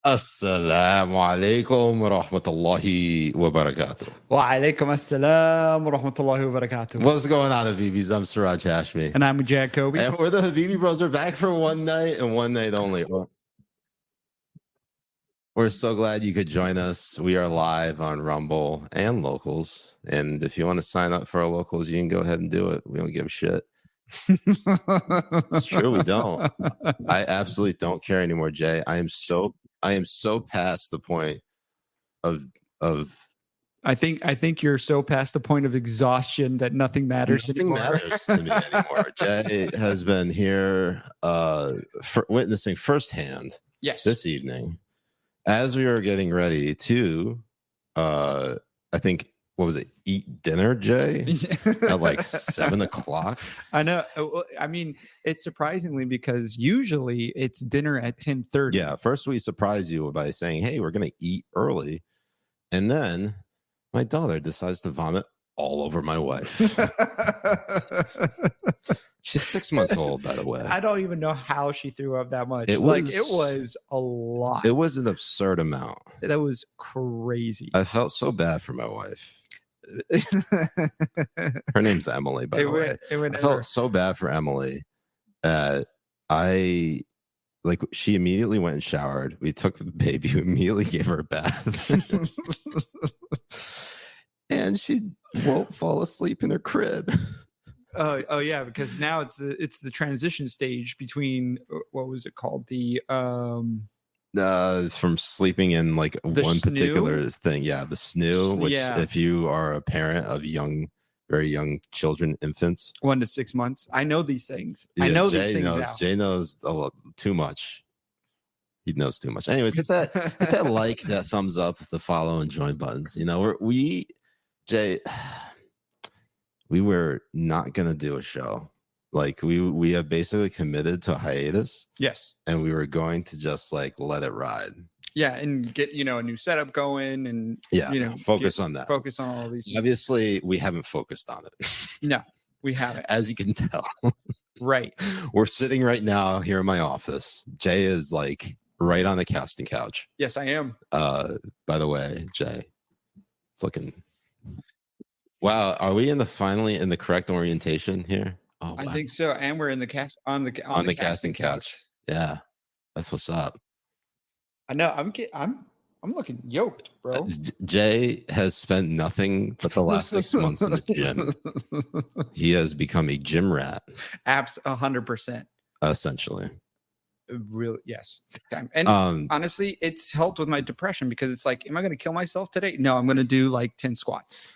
Assalamu alaikum wa rahmatullahi wa barakatuh. Wa alaikum assalam wa rahmatullahi wa barakatuh. What's going on, Habibis? I'm Siraj Hashmi. And I'm Jay Kobbe. And we're the Habibi Bros. We're back for one night and one night only. We're so glad you could join us. We are live on Rumble and Locals. And if you want to sign up for our Locals, you can go ahead and do it. We don't give a shit. It's true, we don't. I absolutely don't care anymore, Jay. I am so past the point of I think you're so past the point of exhaustion that nothing matters anymore. Matters to me anymore. Jay has been here witnessing firsthand this evening as we were getting ready to I think, what was it, eat dinner, Jay? At like 7 o'clock. I know. I mean, it's surprisingly because usually it's dinner at 10:30. Yeah, first we surprise you by saying, hey, we're going to eat early. And then my daughter decides to vomit all over my wife. She's 6 months old, by the way. I don't even know how she threw up that much. It was a lot. It was an absurd amount. That was crazy. I felt so bad for my wife. Her name's Emily, by the way. I felt so bad for Emily that she immediately went and showered. We took the baby, we immediately gave her a bath. And she won't fall asleep in her crib. Oh yeah, because now it's the transition stage between what was it called? From sleeping in like one particular thing. Yeah, the snoo, which if you are a parent of very young children, infants, 1 to 6 months. I know these things. Yeah, I know Jay these things knows, now. Jay knows too much. He knows too much. Anyways, hit that like, that thumbs up, the follow and join buttons. You know, Jay, we were not gonna do a show. Like we have basically committed to a hiatus. Yes. And we were going to just like let it ride. Yeah, and get a new setup going and focus on that. Focus on all these things. Obviously, we haven't focused on it. No, we haven't. As you can tell. Right. We're sitting right now here in my office. Jay is like right on the casting couch. Yes, I am. By the way, Jay, it's looking. Wow, are we finally in the correct orientation here? Oh, I think so, and we're in the on the casting couch. Yeah, that's what's up. I know. I'm looking yoked, bro. Jay has spent nothing but the last 6 months in the gym. He has become a gym rat. 100%. Essentially. Really, yes. And honestly, it's helped with my depression because it's like, am I going to kill myself today? No, I'm going to do like 10 squats.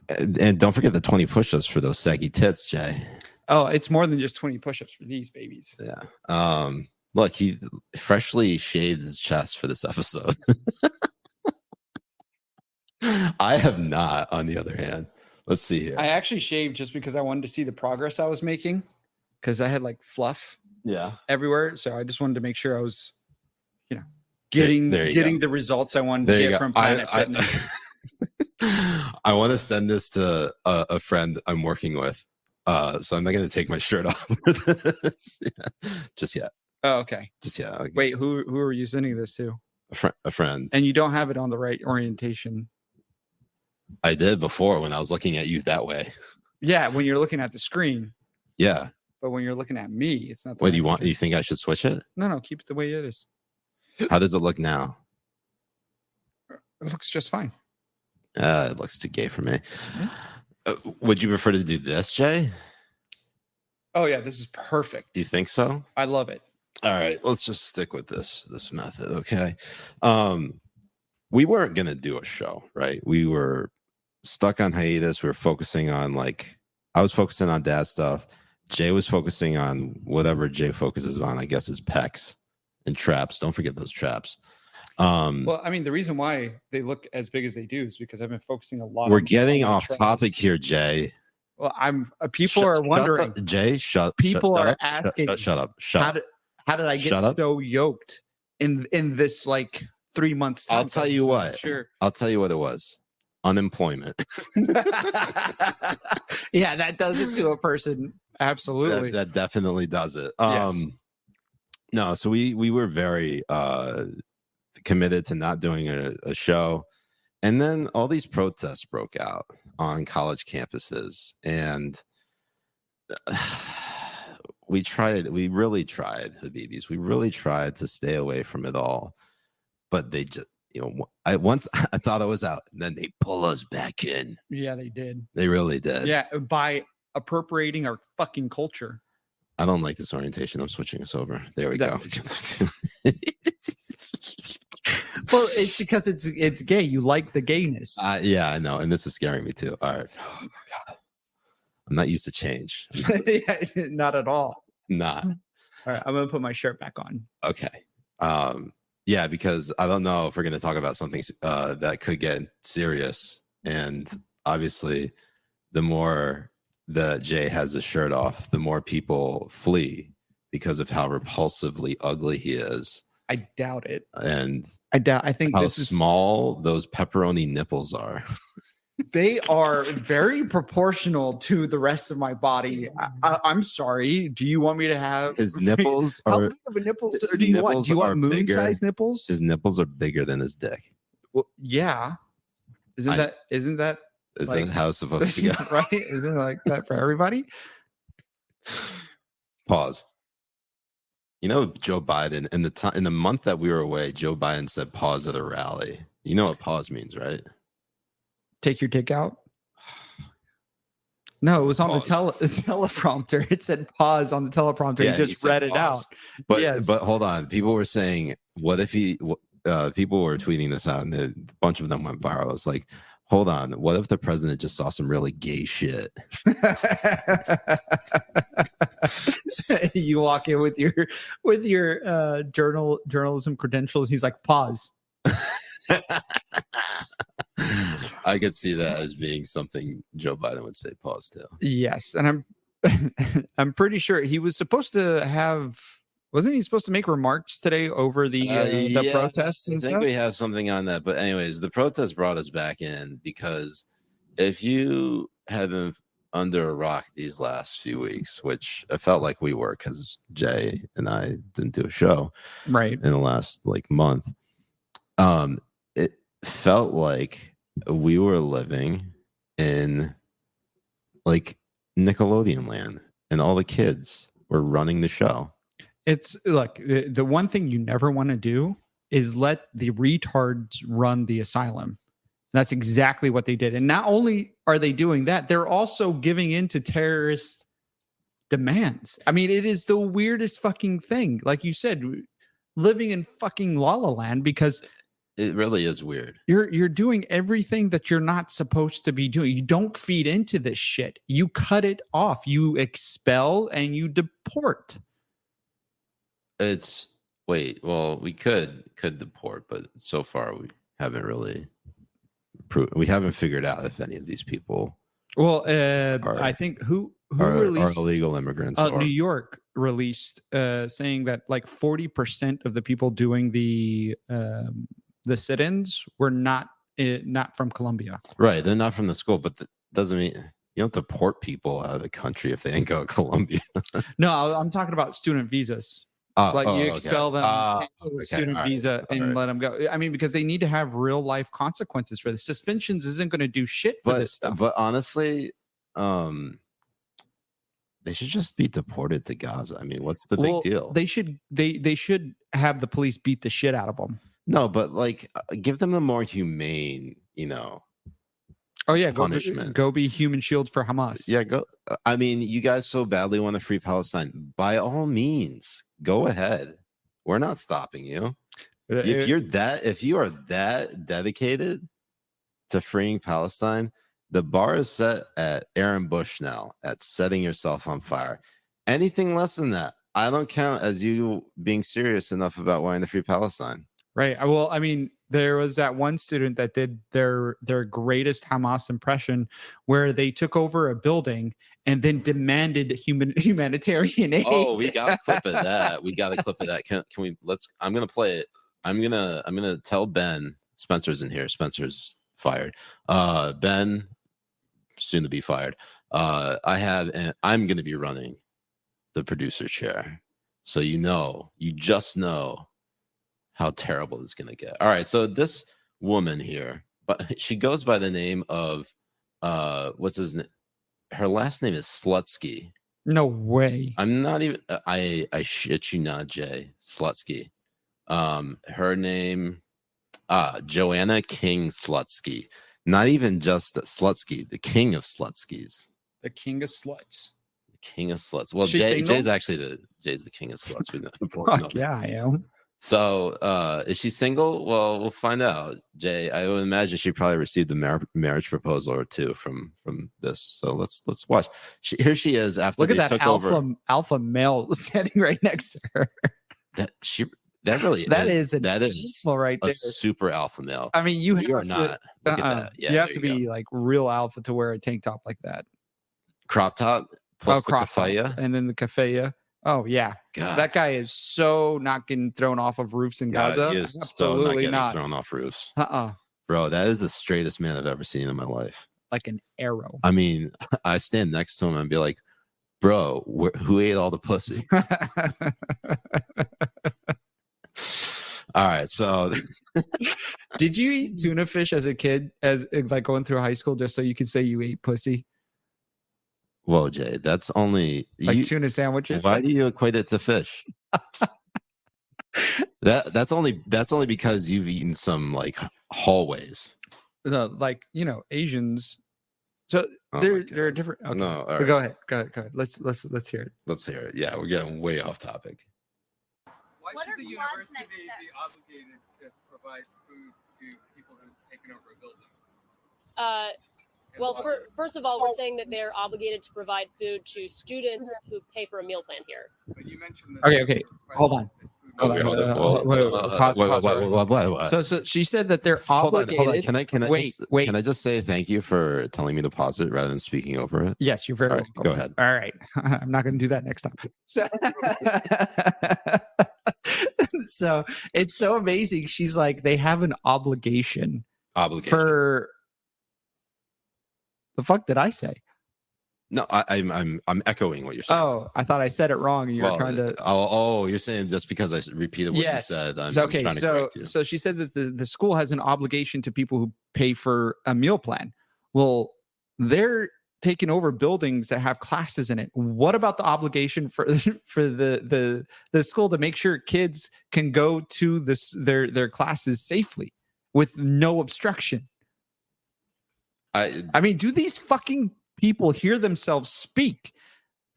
And don't forget the 20 push-ups for those saggy tits, Jay. Oh, it's more than just 20 push-ups for these babies. Yeah. Look, he freshly shaved his chest for this episode. I have not, on the other hand. Let's see here. I actually shaved just because I wanted to see the progress I was making because I had like fluff everywhere. So I just wanted to make sure I was, getting the results I wanted to get from Planet Fitness. I want to send this to a friend I'm working with. So I'm not going to take my shirt off for this just yet. Oh, okay. Just yet. Okay. Wait, who are you sending this to? A friend. And you don't have it on the right orientation. I did before when I was looking at you that way. Yeah, when you're looking at the screen. Yeah. But when you're looking at me, it's not. Wait, do you think I should switch it? No, keep it the way it is. How does it look now? It looks just fine. It looks too gay for me. Would you prefer to do this, Jay? Oh yeah, this is perfect. Do you think so? I love it. All right, let's just stick with this method, okay? We weren't gonna do a show, right? We were stuck on hiatus. We were focusing on I was focusing on dad stuff. Jay was focusing on whatever Jay focuses on. I guess his pecs and traps. Don't forget those traps. Well, I mean, the reason why they look as big as they do is because I've been focusing a lot. We're getting off topic here, Jay. Well, people are wondering. Jay, people are asking. Shut up. How did I get so yoked in this like 3 months? I'll tell you what. Sure. I'll tell you what it was. Unemployment. Yeah, that does it to a person. Absolutely. That definitely does it. Yes. No, so we were very committed to not doing a show. And then all these protests broke out on college campuses. And we really tried, Habibis. We really tried to stay away from it all. But they just, I thought I was out, and then they pull us back in. Yeah, they did. They really did. Yeah, by appropriating our fucking culture. I don't like this orientation. I'm switching us over. There we go. Well, it's because it's gay. You like the gayness. Yeah, I know. And this is scaring me too. All right. Oh my God. I'm not used to change. Yeah, not at all. Nah. All right. I'm going to put my shirt back on. Okay. Yeah, because I don't know if we're going to talk about something that could get serious. And obviously, the more that Jay has his shirt off, the more people flee because of how repulsively ugly he is. I doubt it. And I think how this is small those pepperoni nipples are. They are very proportional to the rest of my body. I'm sorry. Do you want me to have his nipples? How big of a nipples do you want? Do you want moon-sized nipples? His nipples are bigger than his dick. Well, yeah. Isn't that? Is that how it's supposed to go? Right? Isn't it like that for everybody? Pause. Joe Biden in the month that we were away, Joe Biden said pause at a rally. You know what pause means, right? Take your dick out. No, it was on the teleprompter. It said pause on the teleprompter. Yeah, he just read it out. But yes. But hold on. People were saying, what if people were tweeting this out, and a bunch of them went viral. It's like, hold on, what if the president just saw some really gay shit? You walk in with your journalism credentials. He's like, pause. I could see that as being something Joe Biden would say pause to. Yes, and I'm pretty sure he was supposed to have. Wasn't he supposed to make remarks today over the protests and stuff? I think we have something on that. But anyways, the protest brought us back in because if you had been under a rock these last few weeks, which I felt like we were because Jay and I didn't do a show right in the last month, it felt like we were living in Nickelodeon land, and all the kids were running the show. It's like the one thing you never want to do is let the retards run the asylum. That's exactly what they did. And not only are they doing that, they're also giving in to terrorist demands. I mean, it is the weirdest fucking thing. Like you said, living in fucking La La Land, because it really is weird. You're doing everything that you're not supposed to be doing. You don't feed into this shit. You cut it off. You expel and you deport. We could deport, but so far we haven't really we haven't figured out if any of these people I think who released are illegal immigrants. New York released saying that 40% of the people doing the sit-ins were not from Colombia. Right, they're not from the school, but that doesn't mean you don't deport people out of the country if they ain't go to Colombia. No, I'm talking about student visas. You expel them, cancel the student visa, and let them go. I mean, because they need to have real life consequences for this. Suspensions isn't going to do shit for this stuff. But honestly, they should just be deported to Gaza. I mean, what's the big deal? They should have the police beat the shit out of them. No, but give them a more humane, punishment. Go be human shield for Hamas. Yeah, go. I mean, you guys so badly want to free Palestine. By all means, go ahead. We're not stopping you. If you are that dedicated to freeing Palestine, the bar is set at Aaron Bush now at setting yourself on fire. Anything less than that, I don't count as you being serious enough about wanting to free Palestine. Right. Well, I mean, there was that one student that did their greatest Hamas impression, where they took over a building and then demanded humanitarian aid. Oh, we got a clip of that. Can we? I'm gonna play it. I'm gonna tell Ben. Spencer's in here. Spencer's fired. Ben, soon to be fired. I'm gonna be running the producer chair. So you just know how terrible it's going to get. All right, so this woman here, but she goes by the name of what's his name? Her last name is Slutsky. No way. I'm not even. I shit you not, Jay. Slutsky. Her name, Joanna King Slutsky. Not even just the Slutsky, the king of Slutskys. The king of sluts. The king of sluts. Well, Jay's actually the king of sluts. Fuck yeah, I am. So, is she single? Well, we'll find out. Jay, I would imagine she probably received a marriage proposal or two from this. So let's watch. Here she is after. Look at that alpha male standing right next to her. That is right there. A super alpha male. I mean, you are not. Look at that. Yeah, you have to be like real alpha to wear a tank top like that. Crop top plus the kafaya, and then the kafaya. Oh yeah, God. That guy is so not getting thrown off of roofs in Gaza. He is absolutely not thrown off roofs. Bro, that is the straightest man I've ever seen in my life. Like an arrow. I mean, I stand next to him and be like, "Bro, who ate all the pussy?" All right, so did you eat tuna fish as a kid, as like going through high school, just so you could say you ate pussy? Whoa, Jay, that's only like tuna sandwiches. Why do you equate it to fish? that's only because you've eaten some like hallways. No, like Asians. So they're different. Okay. No, right. Go ahead. Let's hear it. Let's hear it. Yeah, we're getting way off topic. Why should the university be obligated to provide food to people who've taken over a building? Well, first of all, we're saying that they're obligated to provide food to students who pay for a meal plan here. But you mentioned that. Okay. Hold on. So she said that they're obligated. Hold on. Can I just say thank you for telling me to pause it rather than speaking over it? Yes, you're very welcome. Go ahead. All right. I'm not going to do that next time. So it's so amazing. She's like, they have an obligation. For the fuck did I say? No, I'm echoing what you're saying. Oh, I thought I said it wrong, and you're trying to. Oh, you're saying just because I repeated what you said. I'm trying to correct you. So she said that the school has an obligation to people who pay for a meal plan. Well, they're taking over buildings that have classes in it. What about the obligation for the school to make sure kids can go to their classes safely with no obstruction? I mean, do these fucking people hear themselves speak?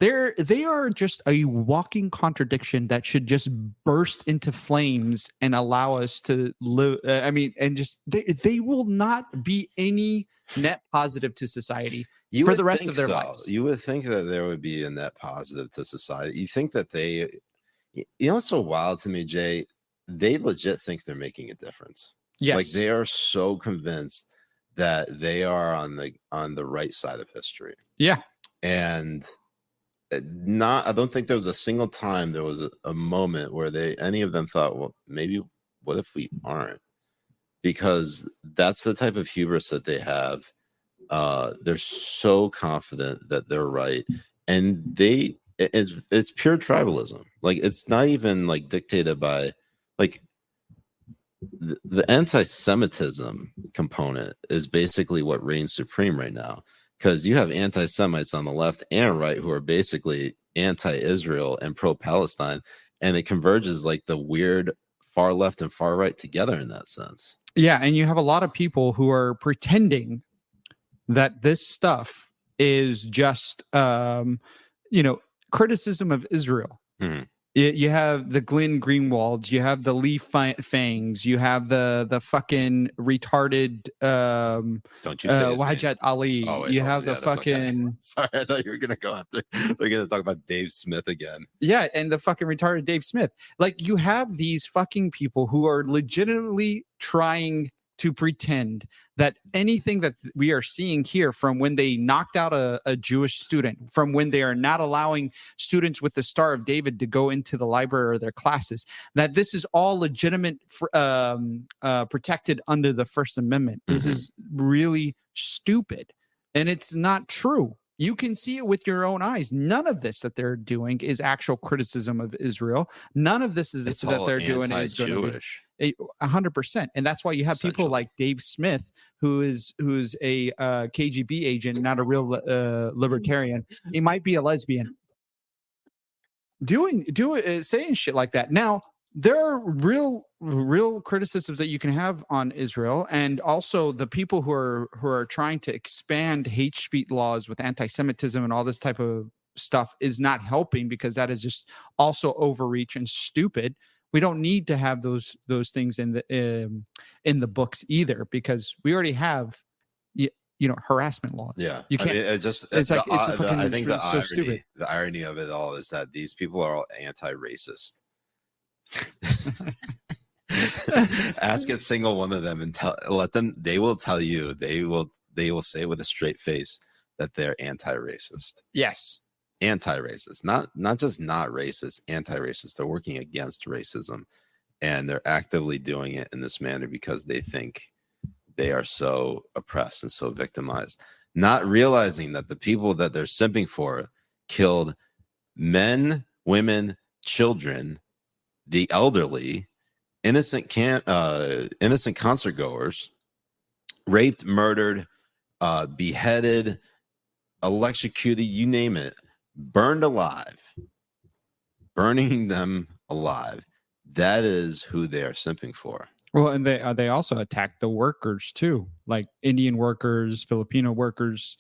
They are just a walking contradiction that should just burst into flames and allow us to live. And just they will not be any net positive to society for the rest of their lives. You would think that there would be a net positive to society. You think that what's so wild to me, Jay? They legit think they're making a difference. Yes, like they are so convinced that they are on the right side of history. Yeah. And I don't think there was a single time there was a moment where any of them thought, well, maybe what if we aren't? Because that's the type of hubris that they have. They're so confident that they're right. And it's pure tribalism. Like it's not even like dictated by like the anti-Semitism component is basically what reigns supreme right now, because you have anti-Semites on the left and right who are basically anti-Israel and pro-Palestine, and it converges like the weird far left and far right together in that sense. Yeah, and you have a lot of people who are pretending that this stuff is just criticism of Israel. Mm-hmm. You have the Glenn Greenwalds, you have the Lee Fangs, you have the fucking retarded don't you say Wajid Ali. You have the fucking okay. Sorry, I thought you were gonna go after they're gonna talk about Dave Smith again. Yeah, and the fucking retarded Dave Smith. Like you have these fucking people who are legitimately trying to pretend that anything that we are seeing here, from when they knocked out a Jewish student, from when they are not allowing students with the Star of David to go into the library or their classes, that this is all legitimate, protected under the First Amendment. This is really stupid, and it's not true. You can see it with your own eyes. None of this that they're doing is actual criticism of Israel. None of this is that they're doing is Jewish. 100%. And that's why you have people like Dave Smith, who's a KGB agent, not a real libertarian. He might be a lesbian. Saying shit like that. Now, there are real criticisms that you can have on Israel, and also the people who are trying to expand hate speech laws with anti-Semitism and all this type of stuff is not helping, because that is just also overreach and stupid. We don't need to have those things in the books either, because we already have harassment laws. Yeah, you can't. I mean, I think the irony of it all is that these people are all anti-racist. Ask a single one of them and let them. They will tell you. They will say with a straight face that they're anti-racist. Yes, anti-racist, not just not racist, anti-racist. They're working against racism, and they're actively doing it in this manner because they think they are so oppressed and so victimized, not realizing that the people that they're simping for killed men, women, children, the elderly, innocent concert goers, raped, murdered, beheaded, electrocuted, you name it, burned alive, burning them alive. That is who they are simping for. Well, and they also attacked the workers too, like Indian workers, Filipino workers,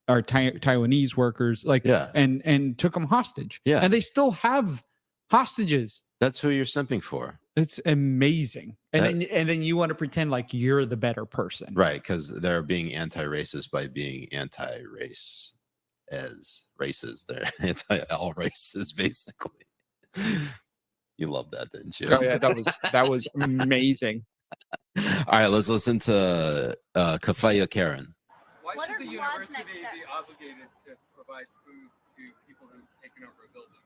or Taiwanese workers, and took them hostage. Yeah, and they still have hostages. That's who you're simping for. It's amazing. And then you want to pretend like you're the better person, right? Because they're being anti-racist by being anti-race as races. They're anti all races, basically. You love that, didn't you? Oh yeah, that was amazing. All right, let's listen to Kafaya Karen. Why should the university be obligated to provide food to people who've taken over a building?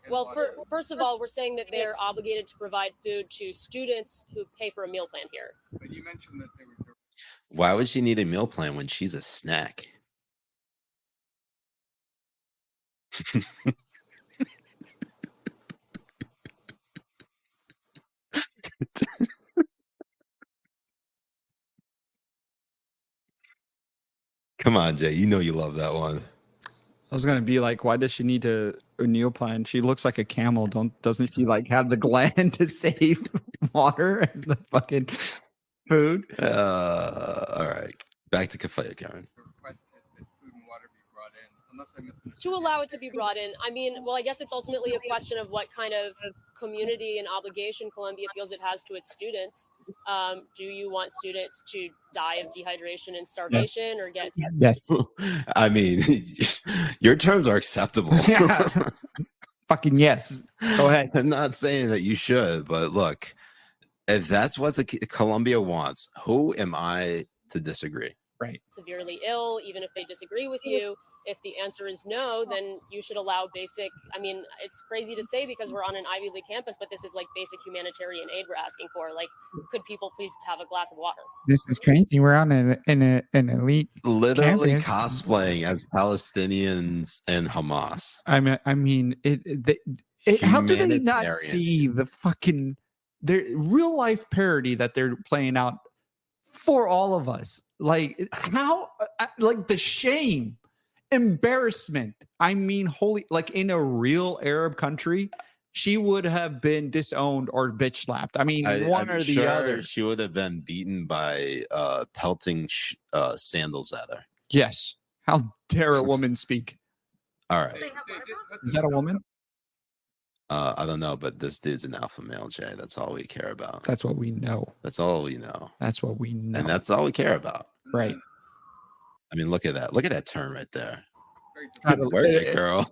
Well, first of all, we're saying that they're obligated to provide food to students who pay for a meal plan here. But you mentioned that there was Why would she need a meal plan when she's a snack? Come on, Jay. You know you love that one. I was gonna be like, why does she need a meal plan? She looks like a camel. Doesn't she like have the gland to save water and the fucking food? All right. Back to Kafaya, Karen. requested that food and water be brought in, unless I misunderstood. To allow it to be brought in. I mean, well, I guess it's ultimately a question of what kind of community and obligation Columbia feels it has to its students. Do you want students to die of dehydration and starvation, or get? Yes. I mean, your terms are acceptable. Yeah. Fucking yes. Go ahead. I'm not saying that you should, but look, if that's what the Columbia wants, who am I to disagree? Right. Severely ill, even if they disagree with you. If the answer is no, then you should allow basic, I mean, it's crazy to say because we're on an Ivy League campus, but this is like basic humanitarian aid we're asking for. Like, could people please have a glass of water? This is crazy. We're on an elite literally campus. Cosplaying as Palestinians and Hamas. I mean, how do they not see the fucking real life parody that they're playing out for all of us? Like how, like the shame, embarrassment. I mean, holy, like in a real Arab country, she would have been disowned or bitch slapped. I mean, one or the other. She would have been beaten by pelting sandals at her. Yes. How dare a woman speak? All right. Is that a woman? I don't know, but this dude's an alpha male, Jay. That's all we care about. That's what we know. That's all we know. That's what we know. And that's all we care about. Right. I mean, look at that. Look at that turn right there. Where'd it, girl?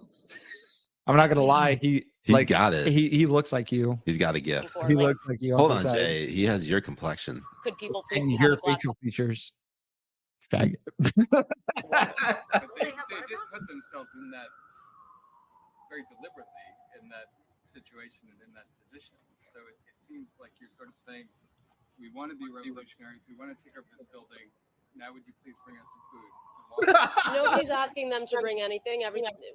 I'm not gonna lie. He like, got it. He looks like you. He's got a gift. He looks like you. Hold on, Jay. He has your complexion. Could people please and have your a glass facial features? Faggot. But they did put themselves in that very deliberately in that situation and in that position. So it seems like you're sort of saying, we want to be revolutionaries. We want to take over this building. Now, would you please bring us some food and Nobody's asking them to bring anything.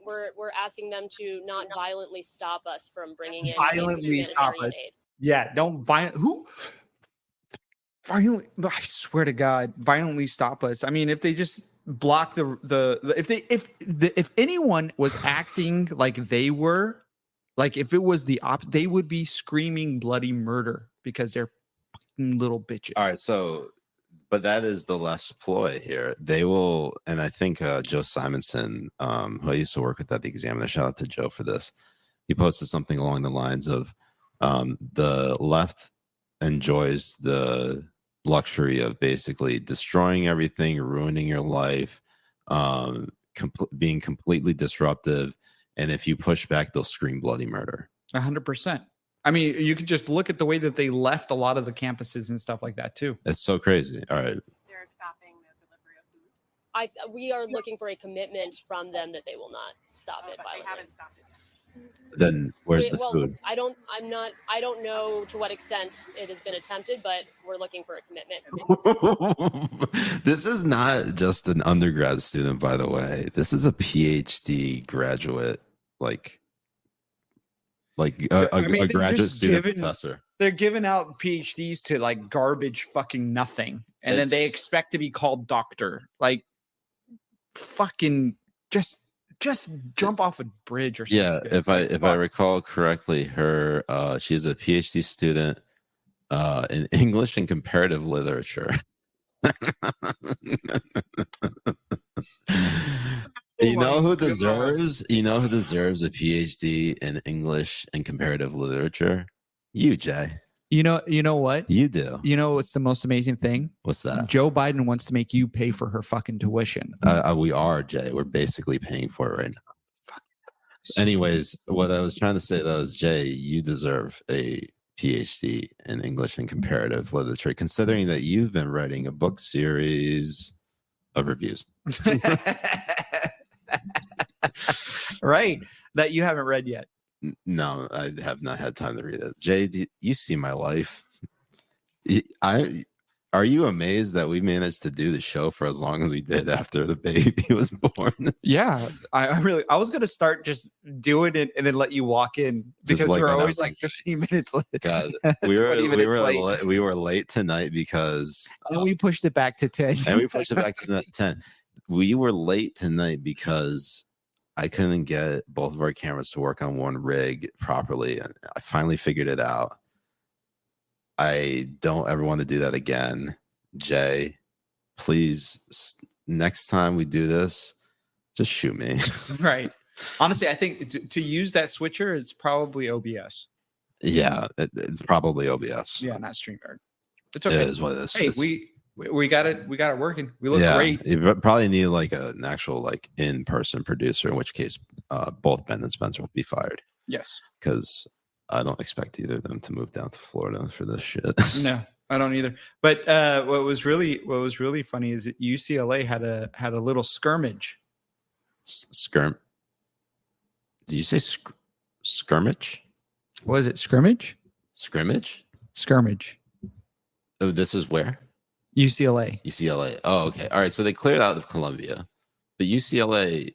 We're asking them to not violently stop us from bringing in violently stop us. aid. Yeah, don't violently. I swear to God, violently stop us. I mean, if they just block if anyone was acting like they were, like if it was they would be screaming bloody murder because they're fucking little bitches. All right, so. But that is the less ploy here. They will, and I think Joe Simonson, who I used to work with at the Examiner, shout out to Joe for this. He posted something along the lines of the left enjoys the luxury of basically destroying everything, ruining your life, being completely disruptive. And if you push back, they'll scream bloody murder. 100%. I mean, you could just look at the way that they left a lot of the campuses and stuff like that too. It's so crazy. All right. They're stopping the delivery of food. We are looking for a commitment from them that they will not stop it But violently. they haven't stopped it. Then where's the food? I don't know to what extent it has been attempted, but we're looking for a commitment. This is not just an undergrad student, by the way. This is a PhD graduate, a graduate student professor. They're giving out PhDs to like garbage fucking nothing. And then they expect to be called doctor. Like fucking just jump off a bridge or something. Yeah, if I recall correctly, her she's a PhD student in English and comparative literature. You know who deserves a PhD in English and comparative literature? You, Jay. You know what? You do. You know what's the most amazing thing? What's that? Joe Biden wants to make you pay for her fucking tuition. We are, Jay. We're basically paying for it right now. Anyways, what I was trying to say though is, Jay, you deserve a PhD in English and comparative literature, considering that you've been writing a book series of reviews. Right, that you haven't read yet. No, I have not had time to read it. Jay, you see my life. Are you amazed that we managed to do the show for as long as we did after the baby was born? Yeah, I was gonna start just doing it and then let you walk in because we're always like 15 minutes late. God, we were late tonight because and we pushed it back to 10. And we pushed it back to 10. We were late tonight because I couldn't get both of our cameras to work on one rig properly, and I finally figured it out. I don't ever want to do that again. Jay, please, next time we do this, just shoot me. Right. Honestly, I think to use that switcher, it's probably OBS. Yeah, it's probably OBS. Yeah, not StreamYard. It's okay. It is what it is. Hey, we got it working. We look great. You probably need like an actual in-person producer, in which case both Ben and Spencer will be fired. Yes. Because I don't expect either of them to move down to Florida for this shit. No, I don't either. But what was really funny is that UCLA had a little skirmish. Did you say skirmish? Was it scrimmage? Scrimmage? Skirmish. Oh, this is where? UCLA. Oh, okay. All right. So they cleared out of Columbia, but UCLA.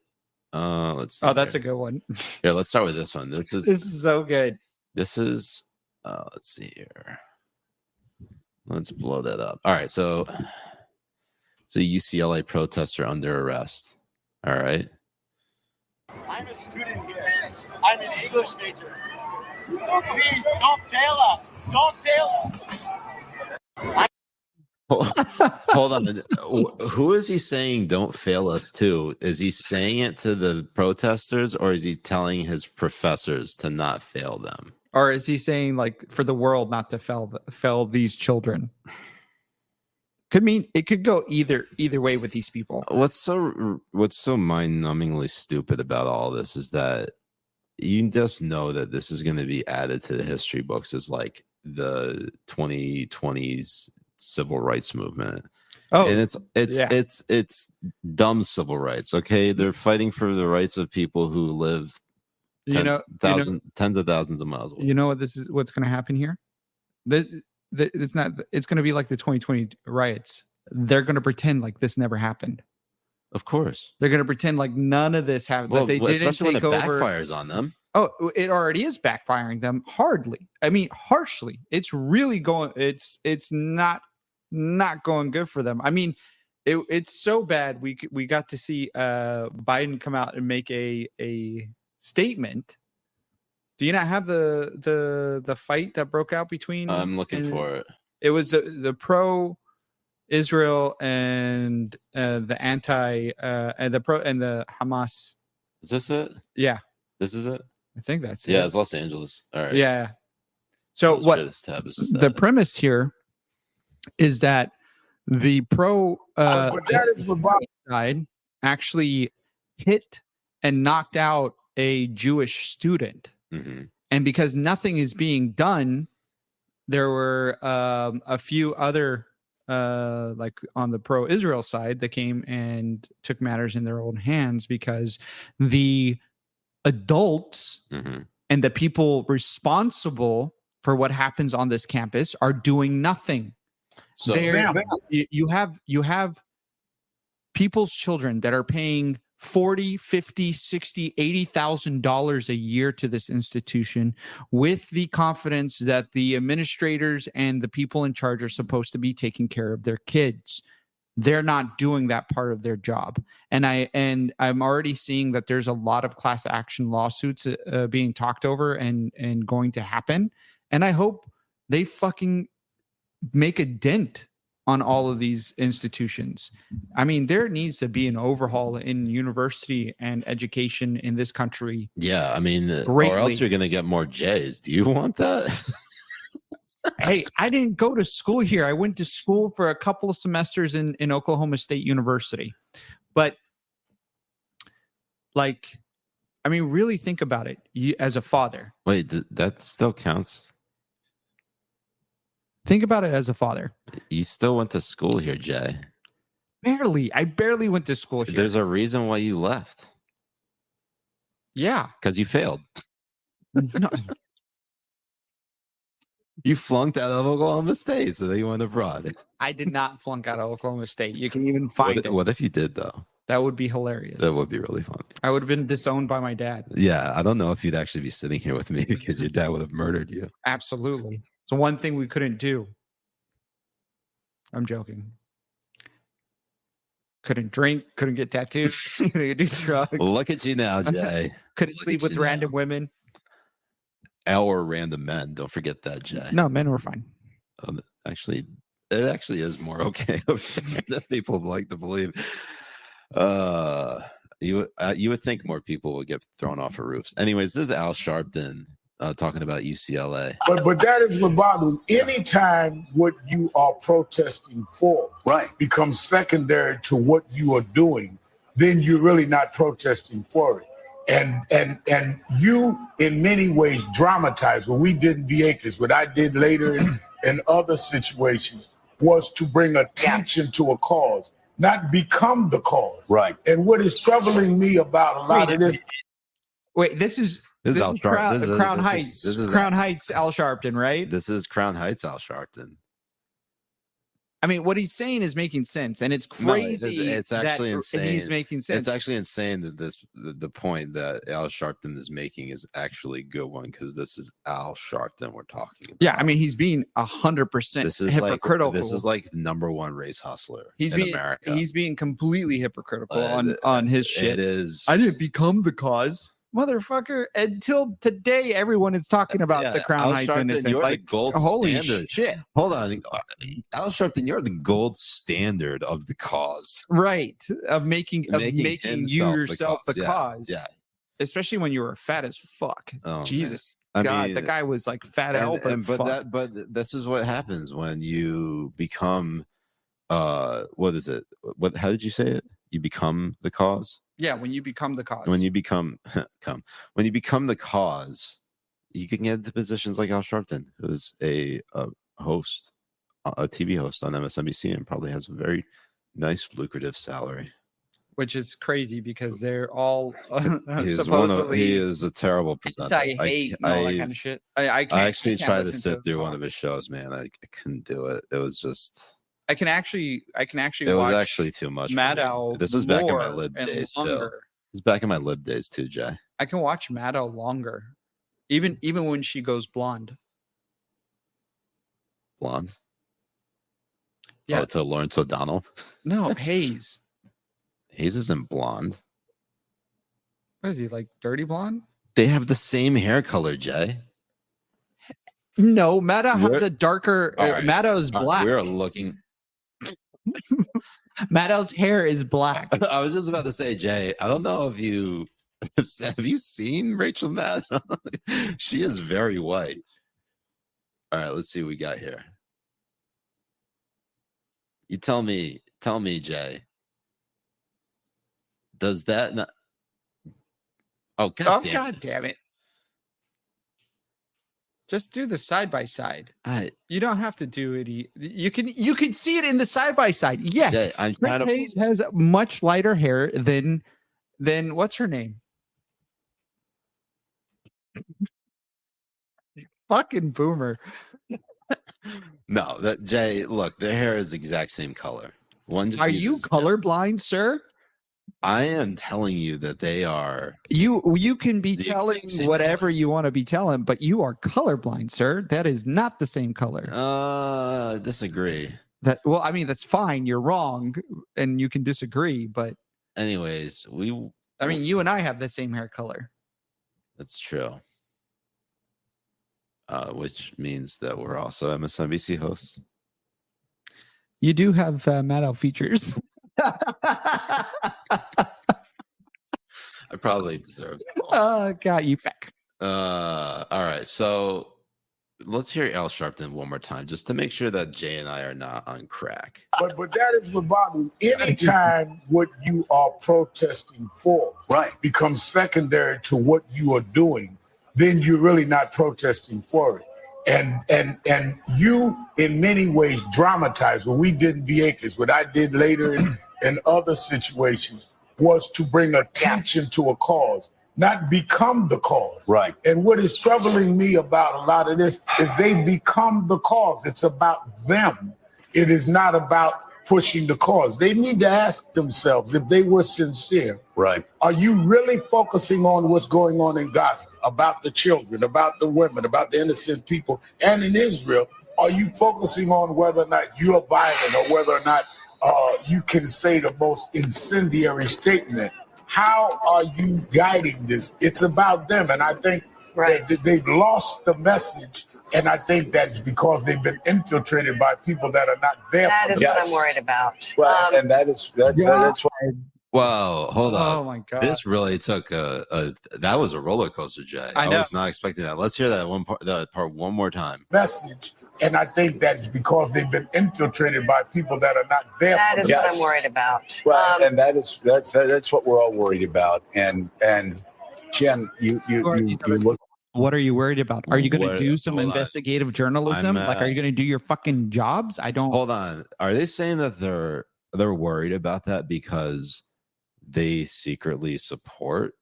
Let's see. Oh, that's a good one. Here, let's start with this one. This is so good. This is. Let's see here. Let's blow that up. All right. So UCLA protester under arrest. All right. I'm a student here. I'm an English major. Please don't fail us. Don't fail us. Hold on. Who is he saying don't fail us to? Is he saying it to the protesters, or is he telling his professors to not fail them? Or is he saying for the world not to fail these children? It could go either way with these people. What's so mind-numbingly stupid about all this is that you just know that this is going to be added to the history books as the 2020s civil rights movement. Oh, and it's dumb civil rights. Okay, they're fighting for the rights of people who live tens of thousands of miles away. You know what's going to happen here? It's going to be like the 2020 riots. They're going to pretend like this never happened. Of course. They're going to pretend like none of this happened. Well, that they didn't especially take when it over. backfires on them. Oh, it already is backfiring them hardly. I mean, harshly. It's really going. It's not going good for them. I mean, it's so bad. We got to see Biden come out and make a statement. Do you not have the fight that broke out between? I'm looking for it. It was the pro Israel and the anti and the pro and the Hamas. Is this it? Yeah, this is it. I think that's it. Yeah, it's Los Angeles. All right. Yeah. So what the premise here is that the pro side actually hit and knocked out a Jewish student. Mm-hmm. And because nothing is being done, there were a few other like on the pro-Israel side that came and took matters in their own hands because the adults and the people responsible for what happens on this campus are doing nothing. So you have people's children that are paying $40, $50, $60, $80,000 a year to this institution with the confidence that the administrators and the people in charge are supposed to be taking care of their kids. They're not doing that part of their job. And I'm already seeing that there's a lot of class action lawsuits being talked over and going to happen. And I hope they fucking make a dent on all of these institutions. I mean, there needs to be an overhaul in university and education in this country. Yeah, I mean, greatly. Or else you're going to get more Jays. Do you want that? Hey, I didn't go to school here. I went to school for a couple of semesters in Oklahoma State University. But, like, I mean, really think about it. You, as a father. Wait, that still counts? Think about it as a father. You still went to school here, Jay. Barely. I barely went to school here. There's a reason why you left. Yeah. Because you failed. No. You flunked out of Oklahoma State, so they went abroad. I did not flunk out of Oklahoma State. You can even find it. What if you did, though? That would be hilarious. That would be really funny. I would have been disowned by my dad. Yeah, I don't know if you'd actually be sitting here with me because your dad would have murdered you. Absolutely. It's the one thing we couldn't do. I'm joking. Couldn't drink, couldn't get tattoos, couldn't do drugs. Look at you now, Jay. Couldn't sleep with random women. Or random men. Don't forget that, Jay. No, men were fine. Actually, it actually is more okay than people would like to believe. You would think more people would get thrown off of roofs. Anyways, this is Al Sharpton talking about UCLA. But that is what bothers me. Anytime what you are protesting for becomes secondary to what you are doing, then you're really not protesting for it. And you, in many ways, dramatize what we did in Vieques, what I did later in other situations, was to bring attention to a cause, not become the cause. Right. And what is troubling me about a lot of this. Wait, this is Crown Heights. This is Crown Heights Al Sharpton, right? This is Crown Heights Al Sharpton. I mean, what he's saying is making sense, and it's crazy. No, it's actually insane. He's making sense. It's actually insane that the point that Al Sharpton is making is actually a good one because this is Al Sharpton we're talking about. Yeah, I mean, he's being 100% hypocritical. This is like number one race hustler in America. He's being completely hypocritical on his shit. It is. I didn't become the cause. Motherfucker, until today, everyone is talking about the Crown Heights innocent. You're like the gold holy standard. Shit. Hold on. Al Sharpton, you're the gold standard of the cause. Right. Of making you yourself the cause. Yeah. Especially when you were fat as fuck. Oh, Jesus. God, the guy was like fat out. But this is what happens when you become what is it? How did you say it? You become the cause? Yeah, when you become the cause. When you become the cause, you can get into positions like Al Sharpton, who's a host, a TV host on MSNBC, and probably has a very nice, lucrative salary. Which is crazy because they're all supposedly. He is a terrible presenter. I hate all that kind of shit. I actually tried to sit through one of his shows, man. I couldn't do it. It was just. I can actually It was actually too much. Maddow. This was back in my lib days too. It's back in my lib days too, Jay. I can watch Maddow longer, even when she goes blonde. Blonde. Yeah. Oh, to Lawrence O'Donnell. No, Hayes. Hayes isn't blonde. What is he, like dirty blonde? They have the same hair color, Jay. No, Maddow has a darker. Right. Maddow's black. We're looking. Maddow's hair is black. I was just about to say, Jay, I don't know if you have you seen Rachel Maddow? She is very white. All right, let's see what we got here. You tell me, Jay. Does that not? Oh God! God damn it! Just do the side by side. You don't have to do it. You can see it in the side by side. Yes, Jay, I'm trying to. Hayes has much lighter hair than what's her name? Fucking boomer. No, that Jay. Look, their hair is the exact same color. One. Just Are you colorblind, sir? I am telling you that they are. You can be telling whatever you want to be telling, but you are colorblind, sir. That is not the same color. Disagree. Well, I mean, that's fine. You're wrong, and you can disagree, but anyways, you and I have the same hair color. That's true. Which means that we're also MSNBC hosts. You do have Maddow features. I probably deserve it. Oh, God, you feck. All right, so let's hear Al Sharpton one more time, just to make sure that Jay and I are not on crack. But that is what bothers me. Anytime what you are protesting for becomes secondary to what you are doing, then you're really not protesting for it. And you, in many ways, dramatize what we did in Vieques, what I did later in other situations, was to bring attention to a cause, not become the cause. Right. And what is troubling me about a lot of this is they become the cause. It's about them. It is not about pushing the cause. They need to ask themselves if they were sincere. Right. Are you really focusing on what's going on in Gaza, about the children, about the women, about the innocent people, and in Israel? Are you focusing on whether or not you're violent or whether or not you can say the most incendiary statement? How are you guiding this? It's about them. And I think that they've lost the message. And I think that's because they've been infiltrated by people that are not there. That is what I'm worried about. Right, and that's why. Whoa, hold on. Oh my God. This really took that was a roller coaster, Jay. I was not expecting that. Let's hear that part one more time. Message. And I think that's because they've been infiltrated by people that are not there. That is what I'm worried about. Right, and that's what we're all worried about. And Jen, you look. What are you worried about? Are you going to do some investigative journalism? Are you going to do your fucking jobs? I don't. Hold on. Are they saying that they're worried about that because they secretly support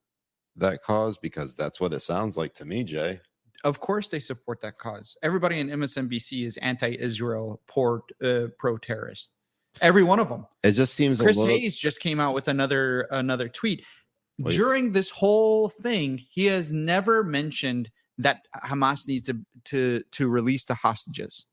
that cause? Because that's what it sounds like to me, Jay. Of course they support that cause. Everybody in MSNBC is anti-Israel, pro-terrorist. Every one of them. It just seems Chris Hayes just came out with another tweet. Wait. During this whole thing, he has never mentioned that Hamas needs to release the hostages.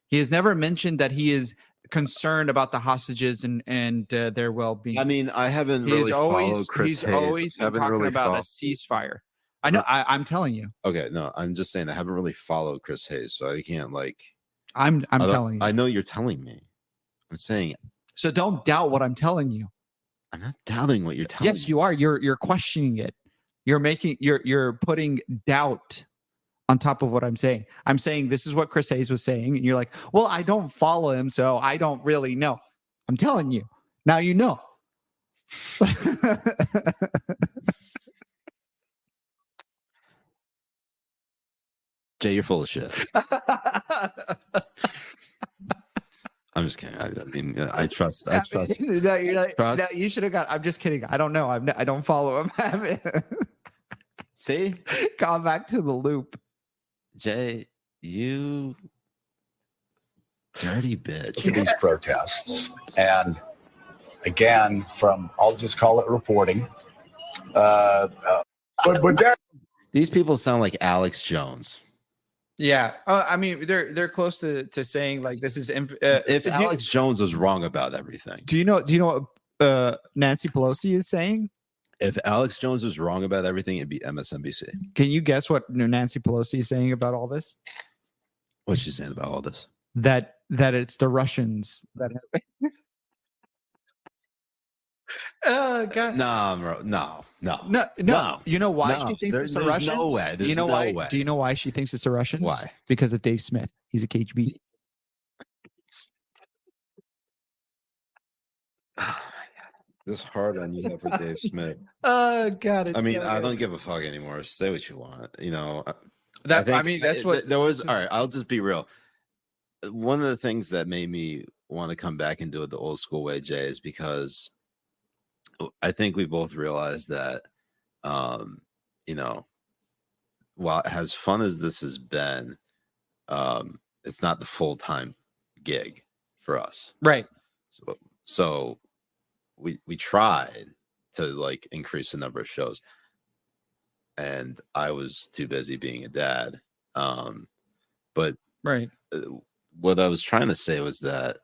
He has never mentioned that he is concerned about the hostages and their well-being. I mean, I haven't really followed Chris Hayes. He's always been talking about a ceasefire. I know. I'm telling you. Okay, no, I'm just saying I haven't really followed Chris Hayes, so I can't I'm telling you. I know you're telling me. I'm saying it. So don't doubt what I'm telling you. I'm not doubting what you're telling me. Yes, you are. You're questioning it. You're putting doubt on top of what I'm saying. I'm saying this is what Chris Hayes was saying, and you're like, well, I don't follow him, so I don't really know. I'm telling you. Now you know. Jay, you're full of shit. I'm just kidding. I mean, I trust. No, you're like, no, you should have got. I'm just kidding. I don't know. I don't follow him. See, come back to the loop. Jay, you dirty bitch. Look at these protests. And again, I'll just call it reporting. But that These people sound like Alex Jones. Yeah. I mean, they're close to saying like this is if Alex Jones was wrong about everything. Do you know what Nancy Pelosi is saying? If Alex Jones was wrong about everything, it'd be MSNBC. Can you guess what Nancy Pelosi is saying about all this? What's she saying about all this? That it's the Russians that have. Oh God! No. You know why she thinks it's the Russians? No way. There's you know no why? way. Do you know why she thinks it's the Russians? Why? Because of Dave Smith. He's a KGB. This hard on you for Dave Smith. Oh God! I mean, I don't give a fuck anymore. Say what you want. You know. That's what there was. All right, I'll just be real. One of the things that made me want to come back and do it the old school way, Jay, is because I think we both realized that, you know, while as fun as this has been, it's not the full-time gig for us. Right. So we tried to like increase the number of shows, and I was too busy being a dad. But right. What I was trying to say was that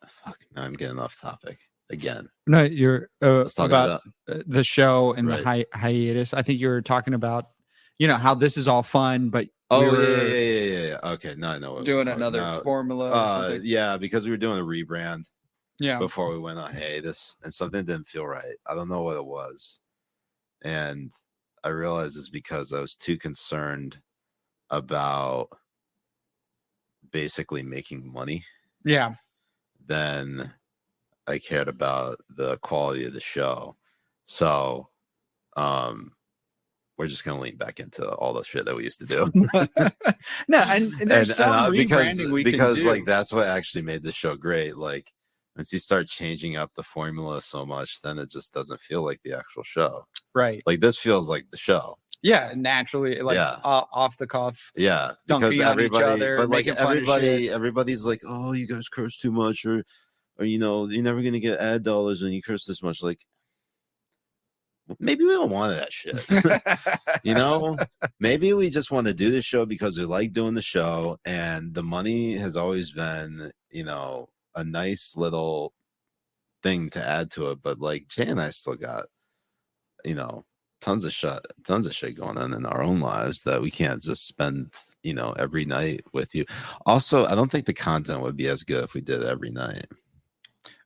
now I'm getting off topic again. No, you're about the show and right. the hiatus. I think you were talking about, you know, how this is all fun, but yeah. Okay, now I know what doing another formula. Or something. Yeah, because we were doing a rebrand. Yeah. Before we went on hiatus, and something didn't feel right. I don't know what it was, and I realized it's because I was too concerned about basically making money. Yeah. Then I cared about the quality of the show. So we're just gonna lean back into all the shit that we used to do. No, and there's some rebranding because like that's what actually made the show great. Like once you start changing up the formula so much, then it just doesn't feel like the actual show. Right. Like this feels like the show. Yeah, naturally, like off the cuff. Yeah, because everybody, on each other, but like everybody's like, oh, you guys curse too much, or you know, you're never gonna get ad dollars when you curse this much. Like, maybe we don't want that shit. You know, maybe we just want to do the show because we like doing the show, and the money has always been, you know, a nice little thing to add to it. But like Jay and I still got, you know, tons of shit going on in our own lives that we can't just spend, you know, every night with you. Also, I don't think the content would be as good if we did it every night.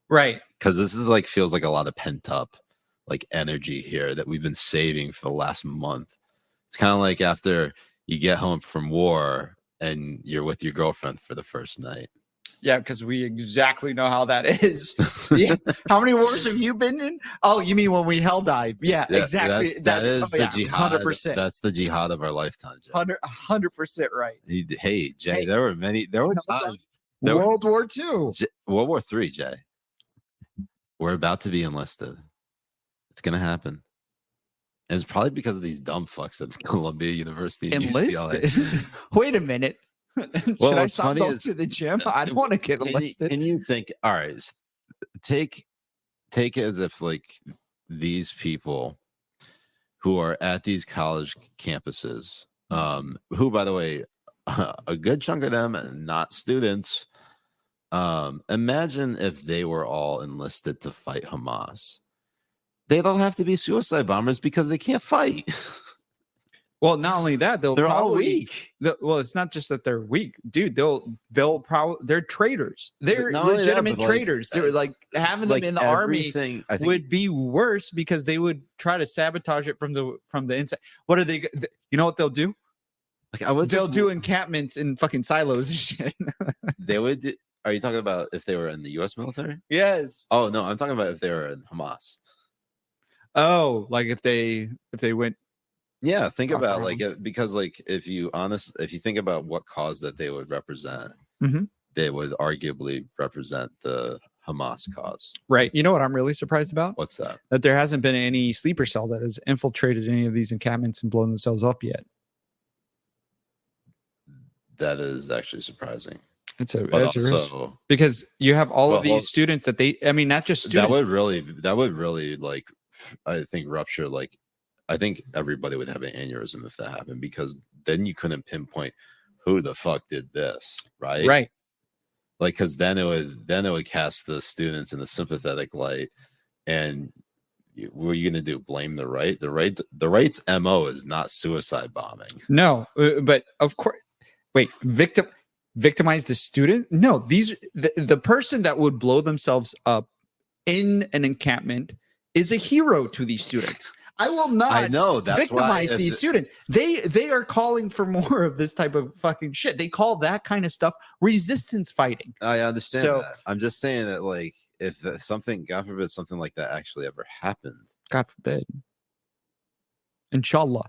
Right. Because this is like feels like a lot of pent up like energy here that we've been saving for the last month. It's kind of like after you get home from war and you're with your girlfriend for the first night. Yeah, because we exactly know how that is. Yeah. How many wars have you been in? Oh, you mean when we hell dive? Yeah, exactly. That is the jihad. 100%. That's the jihad of our lifetime. 100% right. Hey, Jay, there were times. World War II. World War III, Jay. We're about to be enlisted. It's going to happen. And it's probably because of these dumb fucks at Columbia University and UCLA. Wait a minute. Well, should I stop going to the gym? I don't want to get enlisted. Can you think? All right, take it as if like these people who are at these college campuses, who, by the way, a good chunk of them are not students. Imagine if they were all enlisted to fight Hamas. They'd all have to be suicide bombers because they can't fight. Well, not only that, they're all weak. Well, it's not just that they're weak, dude. They'll probably they're traitors. They're legitimate traitors. They're like having them in the army would be worse because they would try to sabotage it from the inside. What are they? You know what they'll do? Like they'll do encampments in fucking silos and shit. They would. Are you talking about if they were in the U.S. military? Yes. Oh no, I'm talking about if they were in Hamas. Oh, like if they went. Yeah, think about like because like if you think about what cause that they would represent, they would arguably represent the Hamas cause. Right. You know what I'm really surprised about? What's that? That there hasn't been any sleeper cell that has infiltrated any of these encampments and blown themselves up yet. That is actually surprising. It's a risk. Because you have all of these students that not just students. That would really like, I think rupture. Like, I think everybody would have an aneurysm if that happened, because then you couldn't pinpoint who the fuck did this, right? Right. Like, because then it would cast the students in a sympathetic light, and what are you going to do? Blame the right? The right's MO is not suicide bombing. No, but of course, wait, victimize the student? No, the person that would blow themselves up in an encampment is a hero to these students. I will not victimize these students. They are calling for more of this type of fucking shit. They call that kind of stuff resistance fighting. I understand that. I'm just saying that, like, if something, God forbid, something like that actually ever happened. God forbid. Inshallah.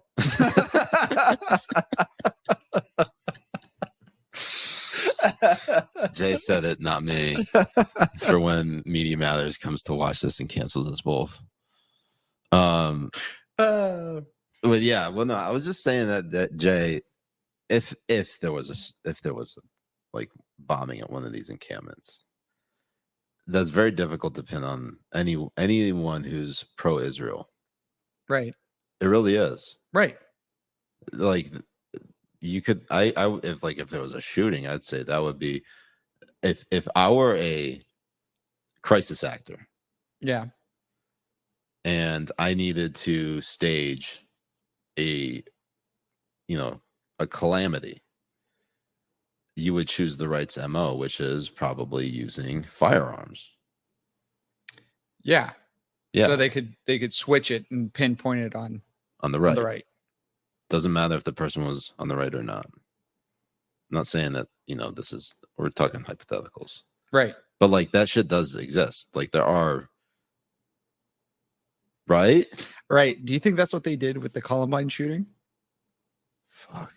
Jay said it, not me. For when Media Matters comes to watch this and cancels us both. But yeah, well, no, I was just saying that Jay, if there was like bombing at one of these encampments, that's very difficult to pin on anyone who's pro-Israel. Right. It really is. Right. Like, you could, if there was a shooting, I'd say that would be, if I were a crisis actor. Yeah. And I needed to stage a calamity, you would choose the right's MO, which is probably using firearms. Yeah. Yeah. So they could switch it and pinpoint it on the right. On the right. Doesn't matter if the person was on the right or not. I'm not saying that, we're talking hypotheticals. Right. But like, that shit does exist. Like, there are. Right? Right. Do you think that's what they did with the Columbine shooting? Fuck.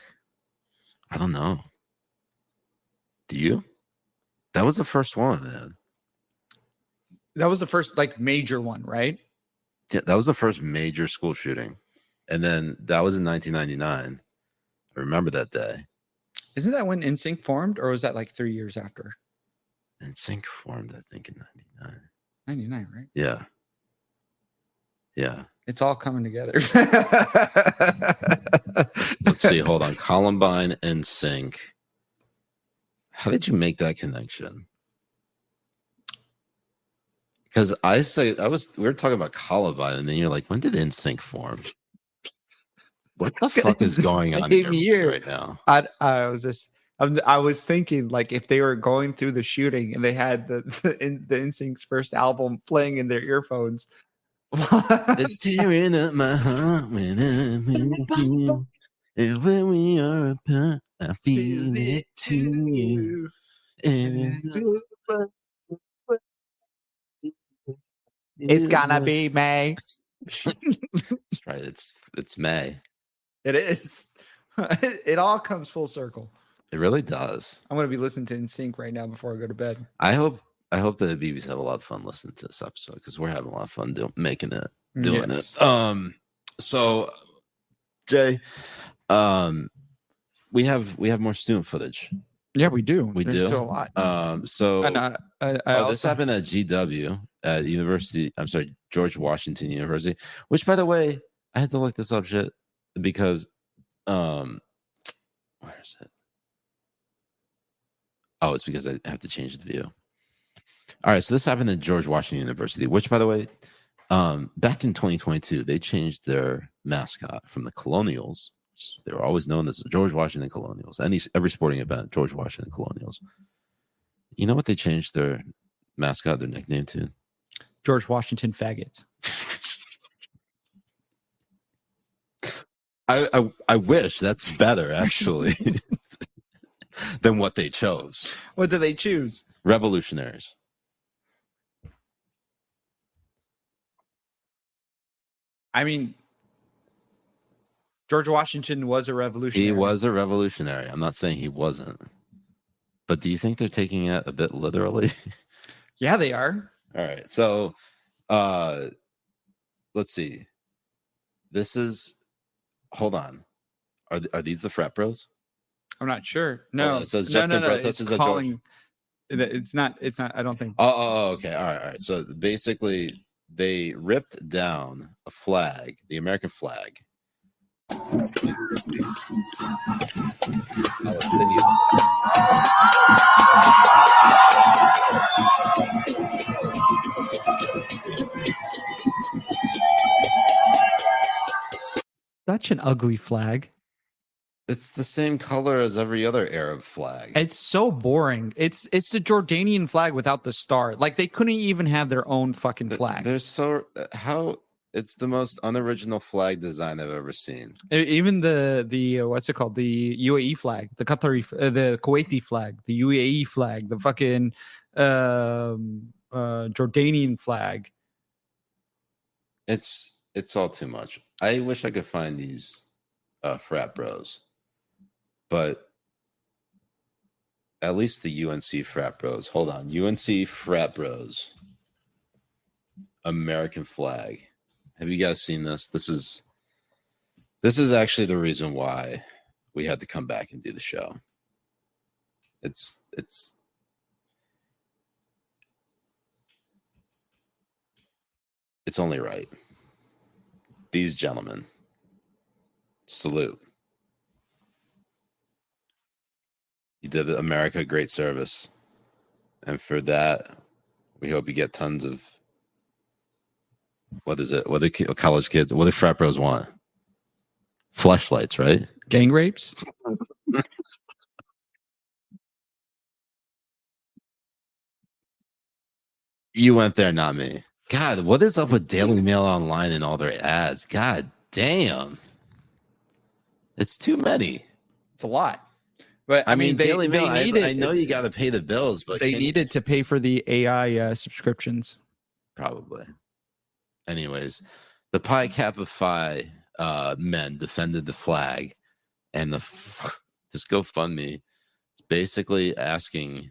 I don't know. Do you? That was the first one, man. That was the first, like, major one, right? Yeah, that was the first major school shooting. And then that was in 1999. I remember that day. Isn't that when NSYNC formed, or was that like 3 years after? NSYNC formed, I think, in 99. 99, right? Yeah. Yeah. It's all coming together. Let's see. Hold on. Columbine and NSYNC. How did you make that connection? Because we were talking about Columbine, and then you're like, when did NSYNC form? What the fuck is going on here right now? I was thinking, like, if they were going through the shooting and they had the NSYNC's first album playing in their earphones. It's tearing up my heart when I'm with you. And when we are apart, I feel it too. It's gonna be May. That's right. It's May. It is. It all comes full circle. It really does. I'm gonna be listening to NSYNC right now before I go to bed. I hope the Habibis have a lot of fun listening to this episode, because we're having a lot of fun doing it. So Jay, we have more student footage. Yeah, we do. There's still a lot. This happened at GW at George Washington University, which, by the way, I had to look this up shit because where is it? Oh, it's because I have to change the view. All right, so this happened at George Washington University, which, by the way, back in 2022, they changed their mascot from the Colonials. They were always known as the George Washington Colonials. Every sporting event, George Washington Colonials. You know what they changed their mascot, their nickname to? George Washington Faggots. I wish that's better, actually, than what they chose. What did they choose? Revolutionaries. I mean, George Washington was a revolutionary. He was a revolutionary. I'm not saying he wasn't. But do you think they're taking it a bit literally? Yeah, they are. All right. So let's see. Hold on. Are these the frat bros? I'm not sure. No, it says no. this is calling. It's not. I don't think. Oh, okay. All right. So basically, they ripped down a flag, the American flag. Such an ugly flag. It's the same color as every other Arab flag. It's so boring. It's the Jordanian flag without the star. Like they couldn't even have their own fucking flag. They're so how it's the most unoriginal flag design I've ever seen. Even the what's it called? The UAE flag, the Qatari, the Kuwaiti flag, the UAE flag, the fucking Jordanian flag. It's all too much. I wish I could find these frat bros, but at least the UNC frat bros. Hold on, UNC frat bros, American flag. Have you guys seen this? This is actually the reason why we had to come back and do the show. It's only right. These gentlemen, salute. You did America a great service. And for that, we hope you get tons of, what is it? What do college kids, what do frat bros want? Fleshlights, right? Gang rapes? You went there, not me. God, what is up with Daily Mail Online and all their ads? God damn. It's too many. It's a lot. But I mean Daily Mail, I know you got to pay the bills, but they needed to pay for the AI subscriptions. Probably. Anyways, the Pi Kappa Phi men defended the flag, and this GoFundMe is basically asking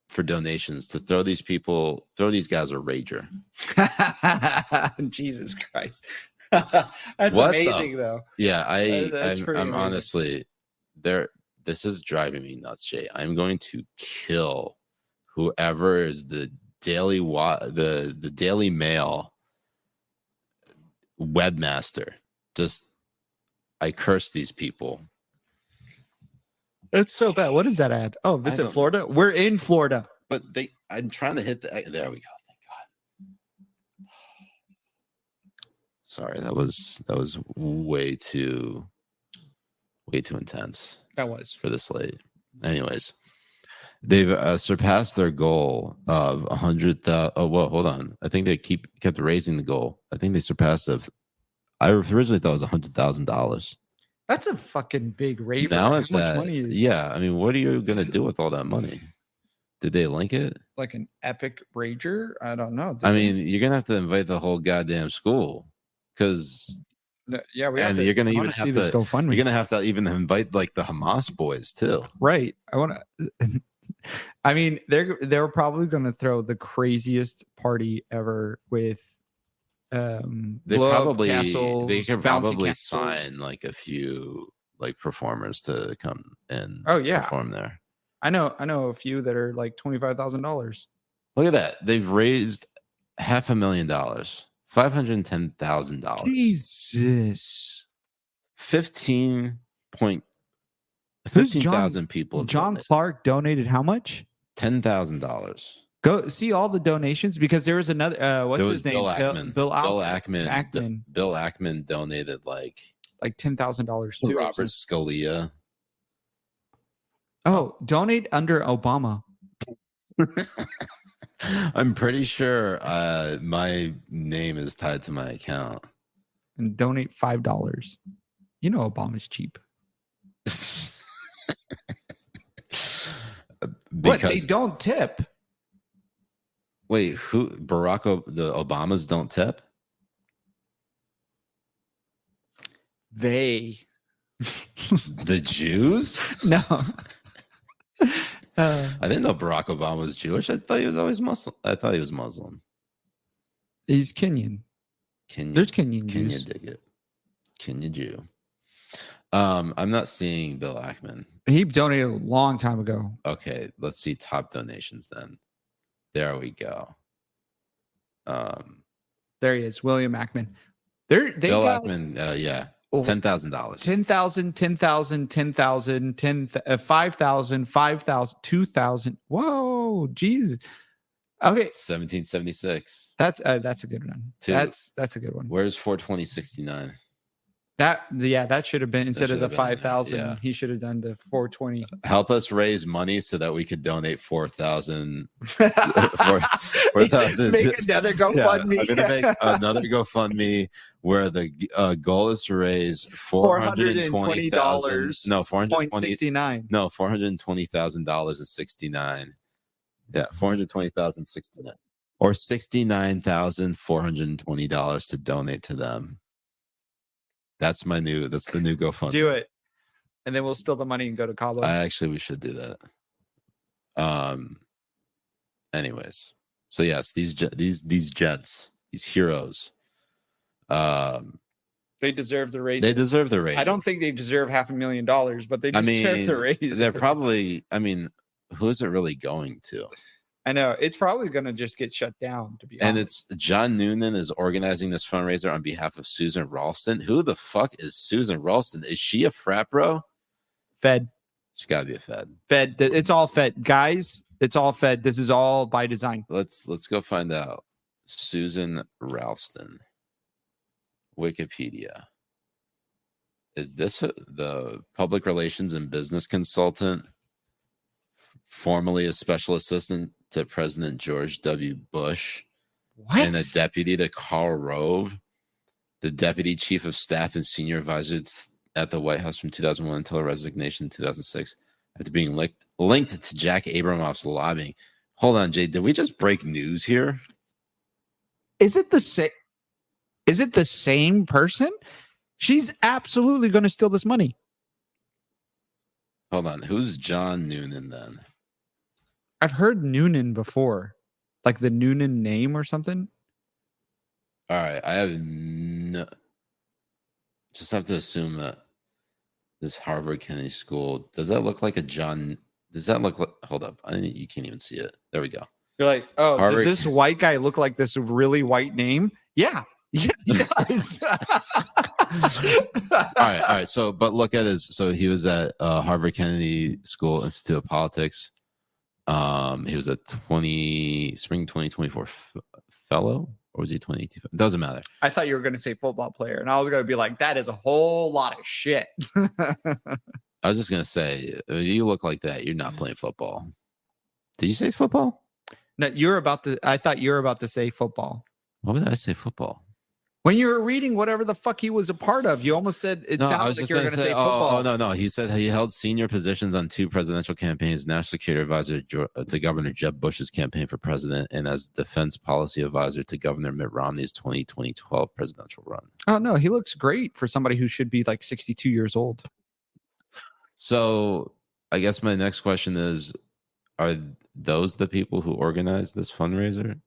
for donations to throw these guys a rager. Jesus Christ. That's amazing though. Yeah, I'm honestly this is driving me nuts, Jay. I'm going to kill whoever is the Daily Mail webmaster. I curse these people. It's so bad. What is that ad? Oh, visit Florida. We're in Florida. But I'm trying to hit there we go. Thank God. Sorry, that was way too intense. That was for this late. Anyways, they've surpassed their goal of 100,000. Oh, well, hold on. I think they kept raising the goal. I think they surpassed it. I originally thought it was $100,000. That's a fucking big raver. Now it's that. Money is... Yeah, I mean, what are you gonna do with all that money? Did they link it? Like an epic rager? I don't know. You're gonna have to invite the whole goddamn school, because you're gonna even have to. You're gonna have to even invite like the Hamas boys too. Right. I mean, they're probably gonna throw the craziest party ever with. They could probably sign like a few like performers to come and perform there. I know a few that are like $25,000. Look at that. They've raised $500,000, $510,000. Jesus. 15,000 people. John Clark donated how much? $10,000. Go see all the donations, because there was another what's his name? Bill Ackman. Bill Ackman donated like $10,000 to Robert Scalia. Oh, donate under Obama. I'm pretty sure my name is tied to my account. And donate $5. You know Obama's cheap. But they don't tip. Wait, who? The Obamas don't tip? They. The Jews? No. I didn't know Barack Obama was Jewish. I thought he was always Muslim. I thought he was Muslim. He's Kenyan. There's Kenyan Jews. Dig it. Kenyan Jew. I'm not seeing Bill Ackman. He donated a long time ago. Okay, let's see top donations then. There we go. There he is, William Ackman. Bill Ackman, yeah. $10,000. 10,000, 10,000, 10,000, 5,000, 5,000, 2,000. Whoa, jeez. Okay. 1776. That's a good one. That's a good one. Where's 42069? That should have been instead of the 5,000. Yeah. He should have done the 420. Help us raise money so that we could donate 4,000. 4,000. Make another GoFundMe. Yeah, I'm gonna make another GoFundMe where the goal is to raise $420,000. No, $420,069. No, $420,000.69. Yeah, $420,069 or $69,420 to donate to them. That's the new GoFundMe. Do it. And then we'll steal the money and go to Cabo. We should do that. Anyways. So yes, these gents, these heroes, they deserve the raise. They deserve the raise. I don't think they deserve $500,000, but they deserve the raise. They're probably, who is it really going to? I know it's probably going to just get shut down, to be honest. And it's John Noonan is organizing this fundraiser on behalf of Susan Ralston. Who the fuck is Susan Ralston? Is she a frat bro? Fed. She's got to be a Fed. Fed. It's all Fed, guys. It's all Fed. This is all by design. Let's go find out. Susan Ralston. Wikipedia. Is this the public relations and business consultant, formerly a special assistant to President George W. Bush, and a deputy to Karl Rove, the deputy chief of staff and senior advisor at the White House from 2001 until her resignation in 2006, after being linked to Jack Abramoff's lobbying. Hold on, Jay. Did we just break news here? Is it the same? Is it the same person? She's absolutely going to steal this money. Hold on. Who's John Noonan then? I've heard Noonan before, like the Noonan name or something. All right. I have just have to assume that this Harvard Kennedy School, does that look like a John? Does that look like, hold up. You can't even see it. There we go. You're like, oh, Harvard, does this white guy look like this really white name? Yeah. Yeah, he does. All right. So, but look at he was at Harvard Kennedy School Institute of Politics. He was a spring 2024 fellow, or was he 2018? It doesn't matter. I thought you were going to say football player, and I was going to be like, that is a whole lot of shit. I was just going to say, you look like that. You're not playing football. Did you say football? No, I thought you were about to say football. Why would I say football? When you were reading whatever the fuck he was a part of, you almost said it sounded like you were going to say football. No. He said he held senior positions on 2 presidential campaigns, national security advisor to Governor Jeb Bush's campaign for president, and as defense policy advisor to Governor Mitt Romney's 2012 presidential run. Oh, no, he looks great for somebody who should be like 62 years old. So I guess my next question is, are those the people who organized this fundraiser?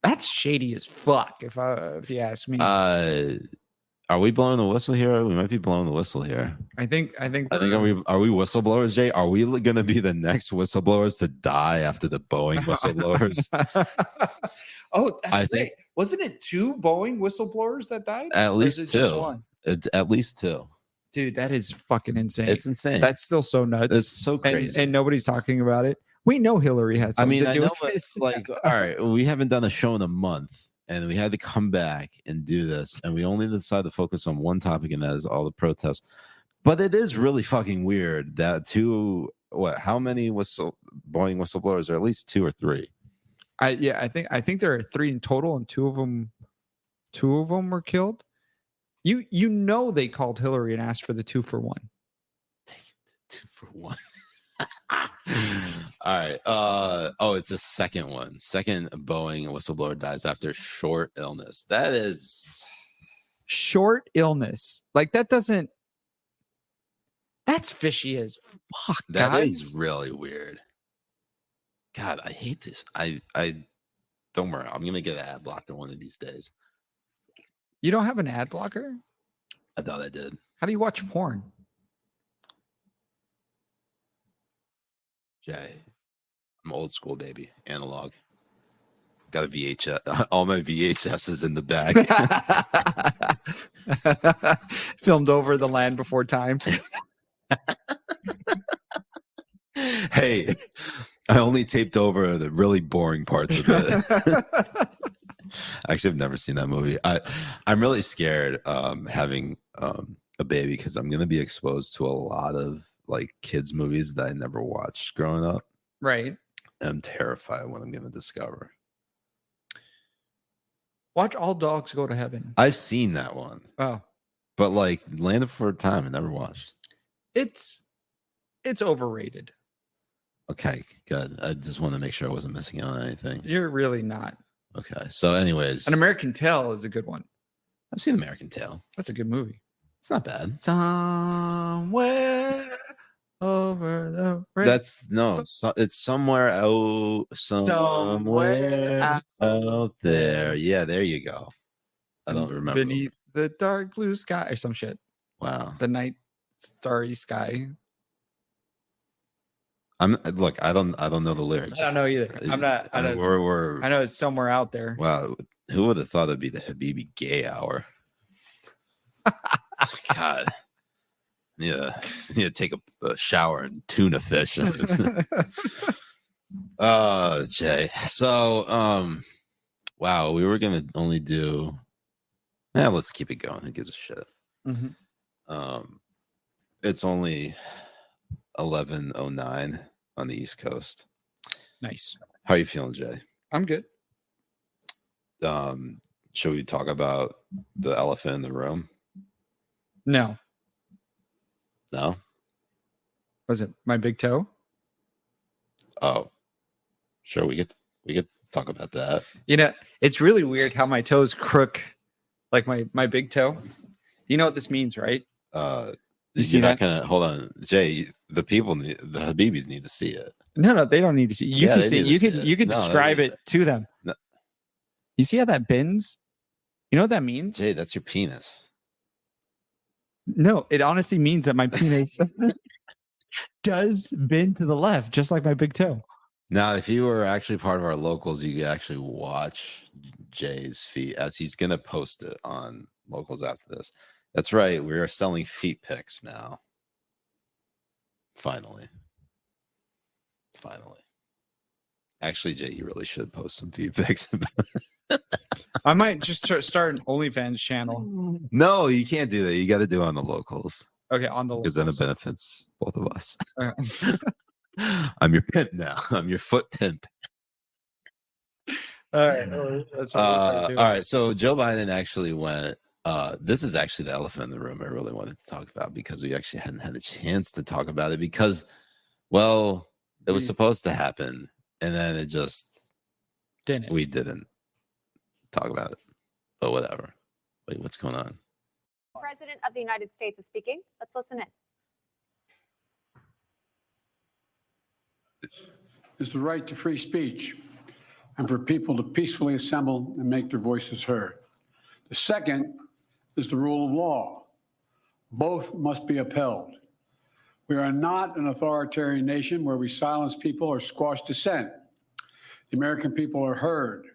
That's shady as fuck, if you ask me. Are we blowing the whistle here? We might be blowing the whistle here. I think are we whistleblowers, Jay? Are we going to be the next whistleblowers to die after the Boeing whistleblowers? Wasn't it 2 Boeing whistleblowers that died? At least 2. At least 2. Dude, that is fucking insane. It's insane. That's still so nuts. It's so crazy. And nobody's talking about it. We know Hillary had something to do with this. Like, all right, we haven't done a show in a month, and we had to come back and do this, and we only decided to focus on one topic, and that is all the protests. But it is really fucking weird that how many Boeing whistleblowers are? At least 2 or 3. I think there are 3 in total, and 2 of them were killed. You know they called Hillary and asked for the 2-for-1. 2-for-1. All right. It's a second one. Second Boeing whistleblower dies after short illness. That is short illness. Like that's fishy as fuck. That is really weird. God, I hate this. I don't worry. I'm gonna get an ad blocker one of these days. You don't have an ad blocker? I thought I did. How do you watch porn? Jay, I'm old school, baby. Analog. Got a VHS. All my VHSs in the bag. Filmed over the Land Before Time. Hey, I only taped over the really boring parts of it. Actually, I've never seen that movie. I'm really scared having a baby because I'm going to be exposed to a lot of like kids movies that I never watched growing up. Right. I'm terrified what I'm going to discover. Watch All Dogs Go to Heaven. I've seen that one. Oh. But like Land Before Time, I never watched. It's overrated. Okay, good. I just want to make sure I wasn't missing out on anything. You're really not. Okay. So anyways. An American Tale is a good one. I've seen American Tale. That's a good movie. It's not bad. Somewhere over the bridge. That's it's somewhere out there. Yeah, there you go. I don't remember. Beneath the dark blue sky or some shit. Wow. The night starry sky. I don't know the lyrics. I don't know either. I'm not. I know it's somewhere out there. Wow. Who would have thought it'd be the Habibi Gay Hour? God. Yeah. I need to take a shower and tuna fish. Jay. So wow, we were gonna only do let's keep it going. Who gives a shit? Mm-hmm. It's only 11:09 on the East Coast. Nice. How are you feeling, Jay? I'm good. Should we talk about the elephant in the room? No. Was it my big toe? Oh, sure. We could talk about that. You know, it's really weird how my toes crook like my big toe. You know what this means, right? You're not gonna hold on, Jay. The Habibis need to see it. No, they don't need to see. You can see. You can No, describe it to them. No. You see how that bends? You know what that means? Jay, that's your penis. No, it honestly means that my penis does bend to the left, just like my big toe. Now, if you were actually part of our locals, you could actually watch Jay's feet as he's gonna post it on locals after this. That's right. We are selling feet pics now. Finally. Actually, Jay, you really should post some feet pics. I might just start an OnlyFans channel. No, you can't do that. You got to do it on the locals. Okay, on the locals. Because then it benefits both of us. I'm your pimp now. I'm your foot pimp. All right. That's what all right. So Joe Biden actually went. This is actually the elephant in the room I really wanted to talk about because we actually hadn't had a chance to talk about it because, well, it was supposed to happen and then it just didn't. We didn't talk about it, but whatever. Wait, what's going on? President of the United States is speaking. Let's listen in. Is the right to free speech and for people to peacefully assemble and make their voices heard. The second is the rule of law. Both must be upheld. We are not an authoritarian nation where we silence people or squash dissent. The American people are heard.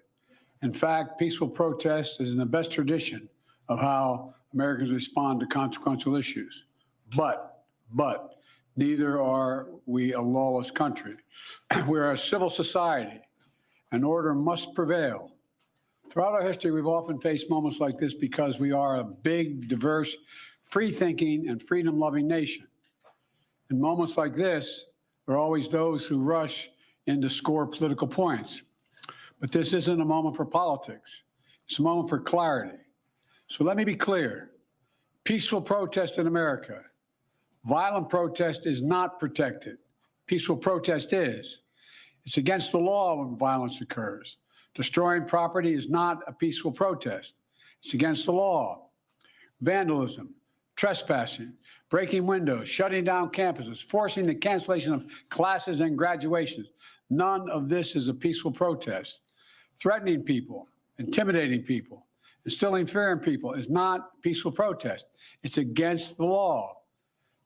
In fact, peaceful protest is in the best tradition of how Americans respond to consequential issues. But neither are we a lawless country. We are a civil society, and order must prevail. Throughout our history, we've often faced moments like this because we are a big, diverse, free-thinking, and freedom-loving nation. In moments like this, there are always those who rush in to score political points. But this isn't a moment for politics. It's a moment for clarity. So let me be clear. Peaceful protest in America. Violent protest is not protected. Peaceful protest is. It's against the law when violence occurs. Destroying property is not a peaceful protest. It's against the law. Vandalism, trespassing, breaking windows, shutting down campuses, forcing the cancellation of classes and graduations. None of this is a peaceful protest. Threatening people, intimidating people, Instilling fear in people is not peaceful protest. It's against the law.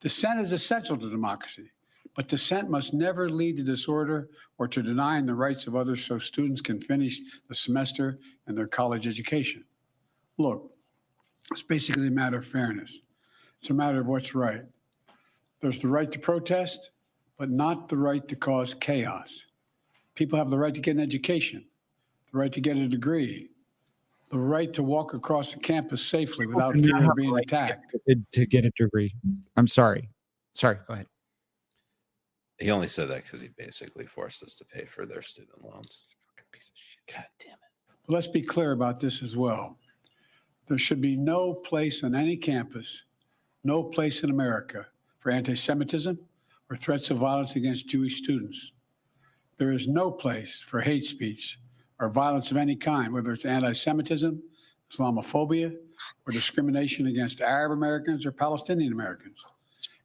Dissent is essential to democracy, but dissent must never lead to disorder or to denying the rights of others so students can finish the semester and their college education. Look, it's basically a matter of fairness. It's a matter of what's right. There's the right to protest, but not the right to cause chaos. People have the right to get an education, the right to get a degree, the right to walk across the campus safely without fear of being attacked. To get a degree. I'm sorry. Sorry, go ahead. He only said that because he basically forced us to pay for their student loans. Piece of shit. God damn it. But let's be clear about this as well. There should be no place on any campus, no place in America for anti-Semitism or threats of violence against Jewish students. There is no place for hate speech or violence of any kind, whether it's anti-Semitism, Islamophobia, or discrimination against Arab Americans or Palestinian Americans.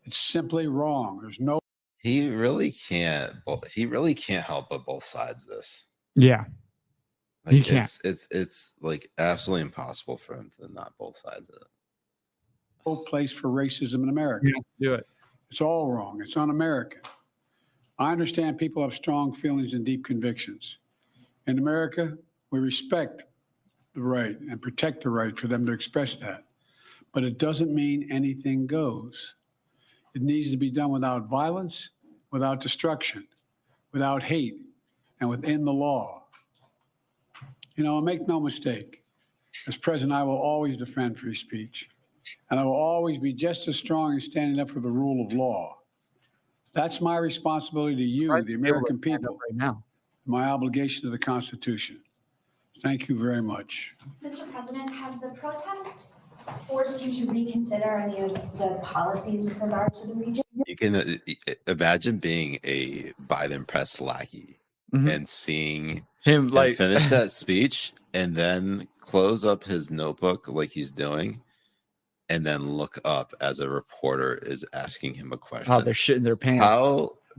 It's simply wrong. There's no. He really can't help but both sides of this. Yeah. Like, He can't. It's like absolutely impossible for him to not both sides of it. No place for racism in America. Do it. It's all wrong. It's un-American. I understand people have strong feelings and deep convictions. In America, we respect the right and protect the right for them to express that. But it doesn't mean anything goes. It needs to be done without violence, without destruction, without hate, and within the law. You know, make no mistake, as president, I will always defend free speech, and I will always be just as strong in standing up for the rule of law. That's my responsibility to you, the American people, right now. my obligation to the Constitution. Thank you very much. Mr. President, have the protests forced you to reconsider any of the policies with regard to the region? You can imagine being a Biden press lackey and seeing Him like finish that speech and then close up his notebook like he's doing, and then look up as a reporter is asking him a question. Oh, they're shitting their pants.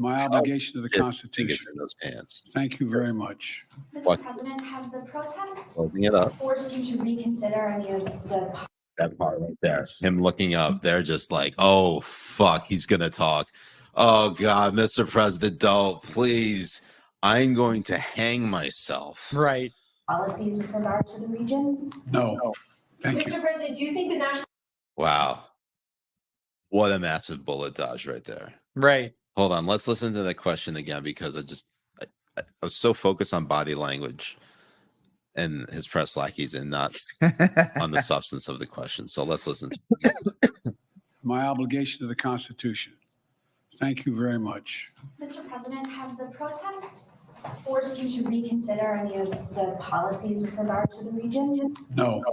My obligation to the Constitution. In those pants. Thank you very much. Mr. President, have the protests Closing it up. forced you to reconsider any of the That part right there. Him looking up, they're just like, oh, fuck, he's going to talk. Oh, God, Mr. President, don't, please. I'm going to hang myself. Right. policies with regard to the region? No. Thank you. Mr. President, do you think the national Wow. What a massive bullet dodge right there. Right. Hold on. Let's listen to the question again because I was so focused on body language and his press lackeys and not on the substance of the question. So let's listen. My obligation to the Constitution. Thank you very much. Mr. President, have the protests forced you to reconsider any of the policies with regard to the region? No.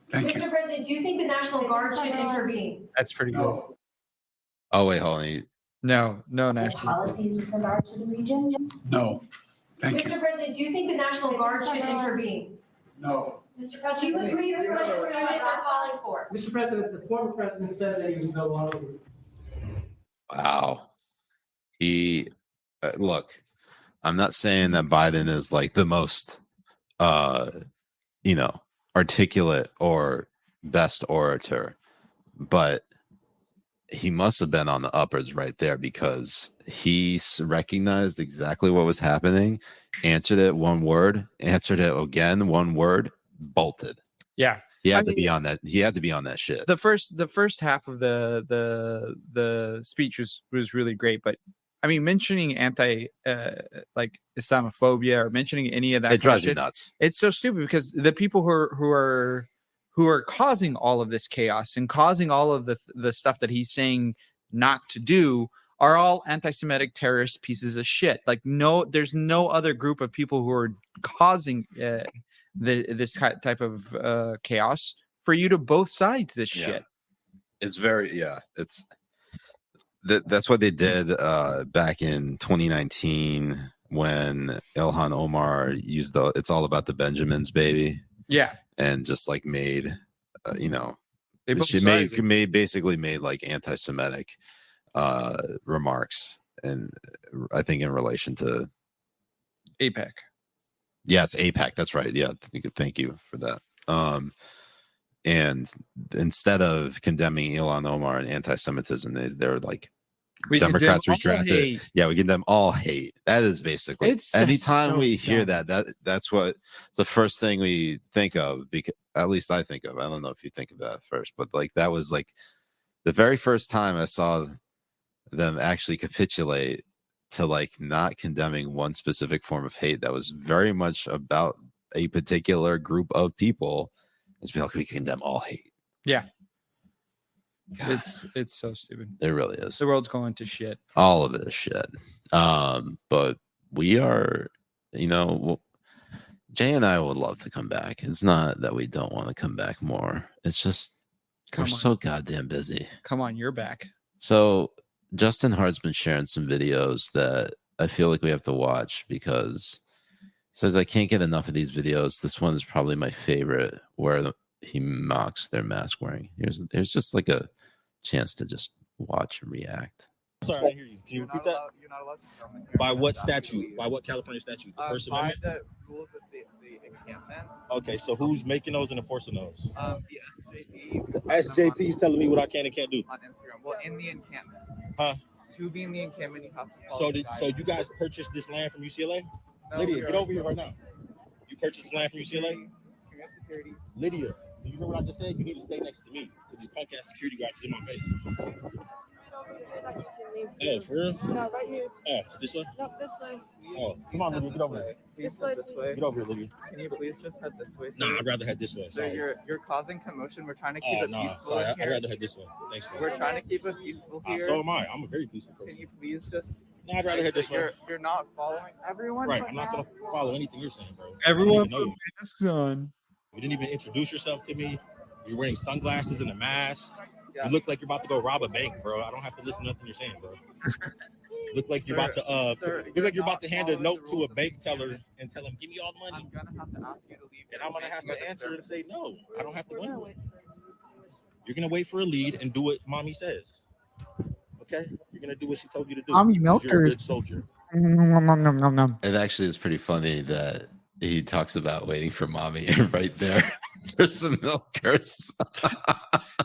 Thank you. Mr. President, do you think the National Guard should intervene? That's pretty good. Oh, wait, hold on. No, The National. policies with regard to the region? No. Thank you. Mr. President, do you think the National Guard should intervene? No. Mr. President, do you agree with what the students are calling for? Mr. President, the former president said that he was no longer. Wow. He, look, I'm not saying that Biden is like the most, articulate or best orator, but he must have been on the uppers right there because he recognized exactly what was happening, answered it one word, answered it again one word, bolted. Yeah. He had to be on that. He had to be on that shit. The first half of the speech was really great, but I mean, mentioning like Islamophobia or mentioning any of that, it drives you nuts. It's so stupid because the people who are causing all of this chaos and causing all of the stuff that he's saying not to do are all anti-Semitic terrorist pieces of shit. Like there's no other group of people who are causing this type of chaos for you to both sides this shit. It's it's that's what they did back in 2019 when Ilhan Omar used it's all about the Benjamins, baby. Yeah. And just like made she basically made like anti-Semitic remarks, and I think in relation to AIPAC. Yes, AIPAC. That's right. Yeah, thank you for that. And instead of condemning Ilhan Omar and anti-Semitism, they're like, Democrats redrafted. Yeah, we condemn all hate. That is basically anytime we hear that's what it's the first thing we think of, because at least I think of. I don't know if you think of that first, but like that was like the very first time I saw them actually capitulate to like not condemning one specific form of hate that was very much about a particular group of people. It's be like, we condemn all hate. Yeah. God. It's so stupid. It really is. The world's going to shit. All of it is shit. But we are, Jay and I would love to come back. It's not that we don't want to come back more. It's just we're so goddamn busy. Come on, you're back. So Justin Hart's been sharing some videos that I feel like we have to watch because he says I can't get enough of these videos. This one is probably my favorite, where he mocks their mask wearing. Here's just like a chance to just watch and react. Sorry, I didn't hear you. Can you repeat that? You're not allowed to film it. By what statute? By what California statute? The First Amendment? By the rules of the encampment. Okay, so who's making those and enforcing those? The SJP is telling me what I can and can't do. On Instagram. Well, in the encampment. Huh? To be in the encampment, you have to follow So you guys purchased this land from UCLA? No, Lydia, get over here right now. You purchased this land from UCLA? Security. Lydia, do you hear what I just said? You need to stay next to me because these punk ass security guards is in my face. Oh, for real? No, right here. Oh, this way? No, this way. Oh, come on, Lydia, get over there. Please head this way. Get over here, Lydia. Can you please just head this way? Nah, I'd rather head this way. So you're causing commotion. We're trying to keep it peaceful sorry, in here. I'd rather head this way. Thanks. We're trying to keep it peaceful here. So am I. I'm a very peaceful person. Can you please just? No, I'd rather head this way. You're not following everyone. Right, I'm not gonna follow anything you're saying, bro. Everyone put masks on. You didn't even introduce yourself to me. You're wearing sunglasses and a mask. You look like you're about to go rob a bank, bro. I don't have to listen to nothing you're saying, bro. You look like you're about to look like you're about to hand a note to a bank teller and tell him, "Give me all the money." I'm gonna have to ask you to leave. And I'm gonna have to answer and say, "No, I don't have to go." You're gonna wait for a lead and do what mommy says. Okay? You're gonna do what she told you to do. Mommy You're a milkers. good soldier. It actually is pretty funny that he talks about waiting for mommy and right there there's some milkers.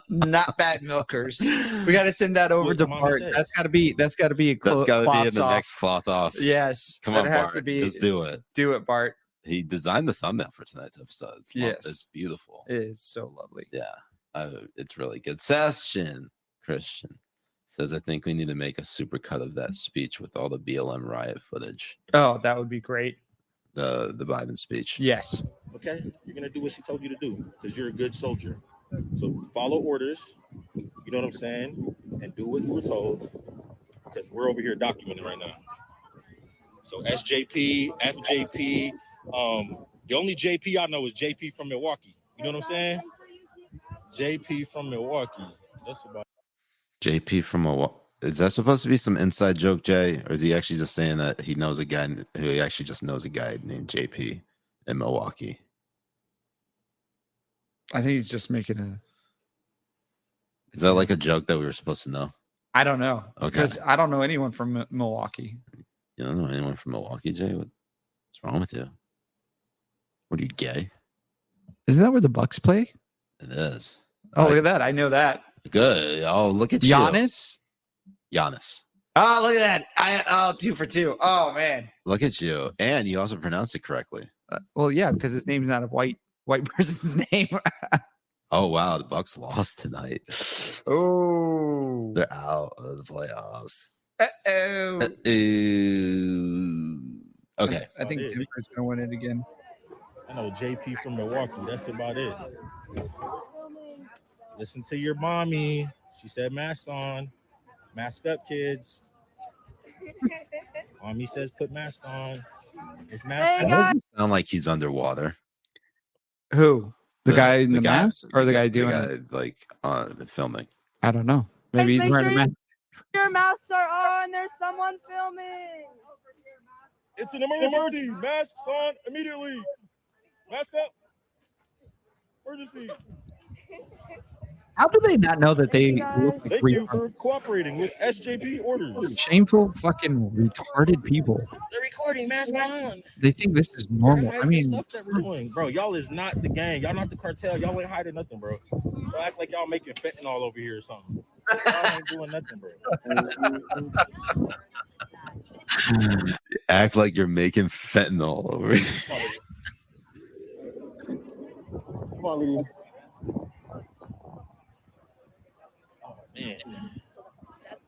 Not bad milkers. We got to send that over to Bart. That's got to be a That's got to be in the next cloth off. Yes. Come on, Bart. Just do it. Do it, Bart. He designed the thumbnail for tonight's episode. It's beautiful. It is so lovely. Yeah. It's really good. Session Christian says, I think we need to make a super cut of that speech with all the BLM riot footage. Oh, that would be great. The Biden speech. Yes. Okay? You're gonna do what she told you to do because you're a good soldier. So follow orders, you know what I'm saying, and do what you were told because we're over here documenting right now. So SJP, FJP, the only JP I know is JP from Milwaukee. You know what I'm saying? JP from Milwaukee. That's about JP from Milwaukee. Is that supposed to be some inside joke, Jay? Or is he actually just saying that he knows a guy who actually just knows a guy named JP in Milwaukee? I think he's just making a. Is that like a joke that we were supposed to know? I don't know. Okay. Because I don't know anyone from Milwaukee. You don't know anyone from Milwaukee, Jay? What's wrong with you? What are you, gay? Isn't that where the Bucks play? It is. Oh, look at that. I know that. Good. Oh, look at Giannis? Giannis. Oh, look at that. 2 for 2. Oh, man. Look at you. And you also pronounced it correctly. Well, yeah, because his name's not a white person's name. Oh, wow. The Bucks lost tonight. Oh. They're out of the playoffs. Uh-oh. Okay. I think Denver's going to win it again. I know JP from Milwaukee. That's about it. Listen to your mommy. She said mask on. Mask up, kids. Mommy says put mask on. It's mask on. Doesn't sound like he's underwater. Who? The guy in the mask? Or the guy doing it? Like filming. I don't know. Maybe he's wearing a mask. Your masks are on. There's someone filming. It's an emergency. Masks on immediately. Mask up. Emergency. How do they not know that they look like Thank you for cooperating with SJP orders. shameful, fucking retarded people? They're recording, mask on. They think this is normal. I mean, stuff that we're doing, bro. Y'all is not the gang. Y'all not the cartel. Y'all ain't hiding nothing, bro. Y'all act like y'all making fentanyl over here or something. Y'all ain't doing nothing, bro. Act like you're making fentanyl over here. Come on, lady. Oh man,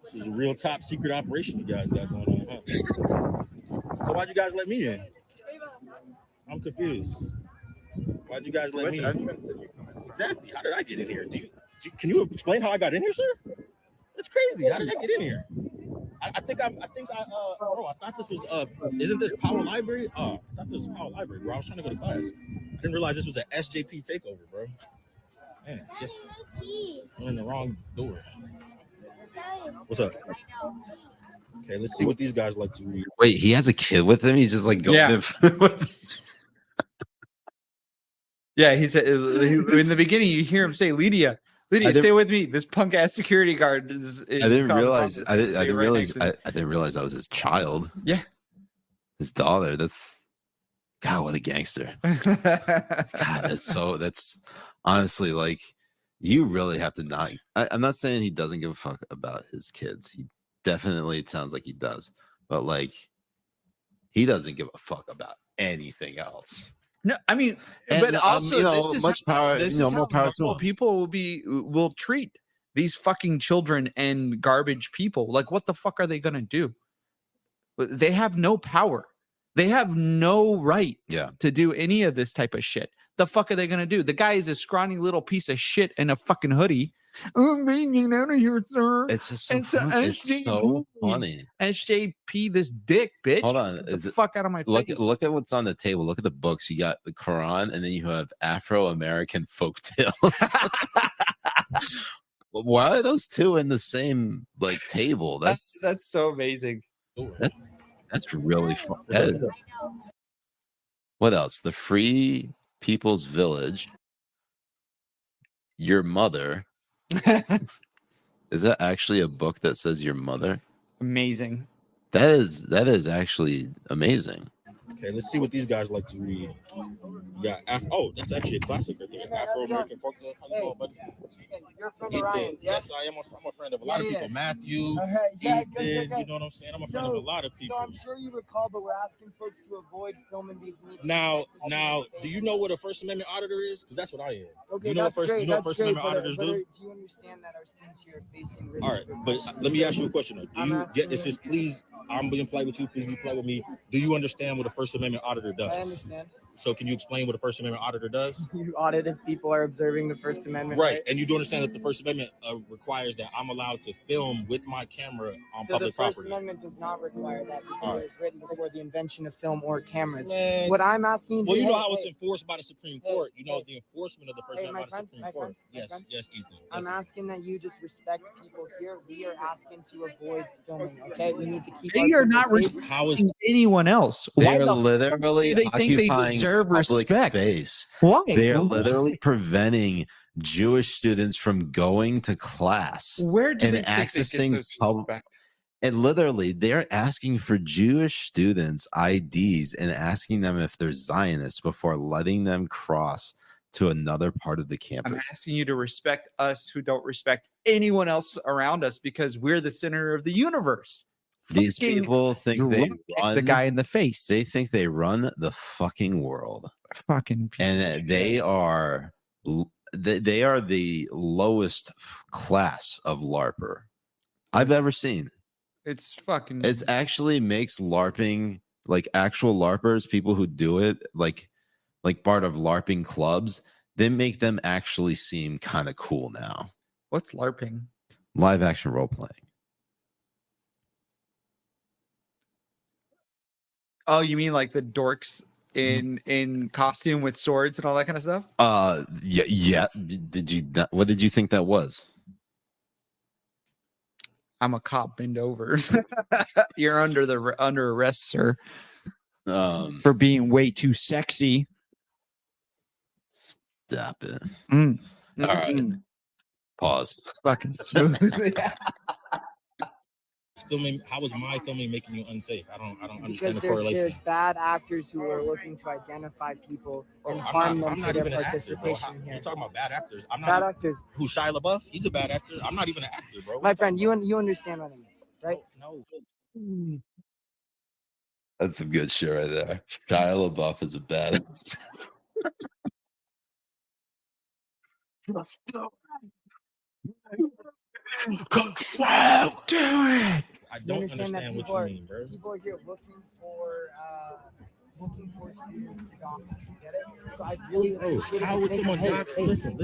this is a real top secret operation you guys got going on, huh? So why'd you guys let me in? I'm confused. Why'd you guys let me in? Exactly. How did I get in here? Can you explain how I got in here, sir? That's crazy. How did I get in here? I thought this was isn't this Power Library? I thought this was Power Library, bro. I was trying to go to class. I didn't realize this was an SJP takeover, bro. Man, just I'm in the wrong door. What's up? Okay, let's see what these guys like to read. Wait, he has a kid with him? He's just like going yeah, he said in the beginning you hear him say, Lydia, stay with me. This punk ass security guard is I didn't realize I didn't realize that was his child. Yeah. His daughter. That's God, what a gangster. God, that's honestly like you really have to not. I'm not saying he doesn't give a fuck about his kids. He definitely, it sounds like he does, but like he doesn't give a fuck about anything else. No, I mean, and, but also this is much power. This is more power to people will treat these fucking children and garbage people. Like, what the fuck are they gonna do? They have no power. They have no right to do any of this type of shit. The fuck are they gonna do? The guy is a scrawny little piece of shit in a fucking hoodie. Oh, they get out of here, sir. It's just so funny. It's so funny. SJP, this dick, bitch. Hold on. Get the fuck out of my face. Look at what's on the table. Look at the books. You got the Quran, and then you have Afro-American folk tales. Why are those two in the same like table? That's so amazing. That's really fun. What else? The Free People's Village. Your Mother. Is that actually a book that says Your Mother? Amazing. That is actually amazing. Okay, let's see what these guys like to read. Yeah, that's actually a classic right there. Afro-American folktale. You're from Orion's, yes, I am. I'm a friend of a lot of people. Matthew, Ethan, you know what I'm saying? I'm a friend of a lot of people. So I'm sure you recall, but we're asking folks to avoid filming these meetings. Now, do you know what a First Amendment auditor is? Because that's what I am. Okay, you know that's great. You know what First Amendment auditors do? Do you understand that our students here are facing risk? All right, but let me ask you a question. Do you get this? Is please, I'm being polite with you. Please be polite with me. Do you understand what a First Amendment auditor does? I understand. So can you explain what a First Amendment auditor does? You audit if people are observing the First Amendment, right? And you do understand that the First Amendment requires that I'm allowed to film with my camera on public property. The First Amendment does not require that because it was written before the invention of film or cameras. What I'm asking you know how it's enforced by the Supreme Court. You know the enforcement of the First Amendment by the Supreme Court. Yes, Ethan. I'm asking that you just respect people here. We are asking to avoid filming. Okay, we need to keep. They are not respecting anyone else. They are literally they think they deserve respect. Space. Why? They are literally preventing Jewish students from going to class and accessing public. And literally, they're asking for Jewish students' IDs and asking them if they're Zionists before letting them cross to another part of the campus. I'm asking you to respect us who don't respect anyone else around us because we're the center of the universe. These people think they run the guy in the face. They think they run the fucking world. Fucking and they are the lowest class of LARPer I've ever seen. It's fucking. It's actually makes LARPing, like actual LARPers, people who do it, like part of LARPing clubs, they make them actually seem kind of cool now. What's LARPing? Live action role playing. Oh, you mean like the dorks in costume with swords and all that kind of stuff? Yeah. What did you think that was? I'm a cop. Bend over. You're under arrest, sir. For being way too sexy. Stop it. Mm. All right. Pause. Fucking smooth. Filming, how is my filming making you unsafe? I don't understand Because the correlation. there's bad actors who are looking to identify people and harm them for their participation here. You're talking about bad actors. I'm not bad actors. Who's Shia LaBeouf? He's a bad actor. I'm not even an actor, bro. My friend, you understand what I mean, right? No. That's some good shit right there. Shia LaBeouf is a bad. Control, do it. I don't understand what you mean, bro. People are here looking for students to document. Get it? So I really appreciate it. How would someone dox? Listen.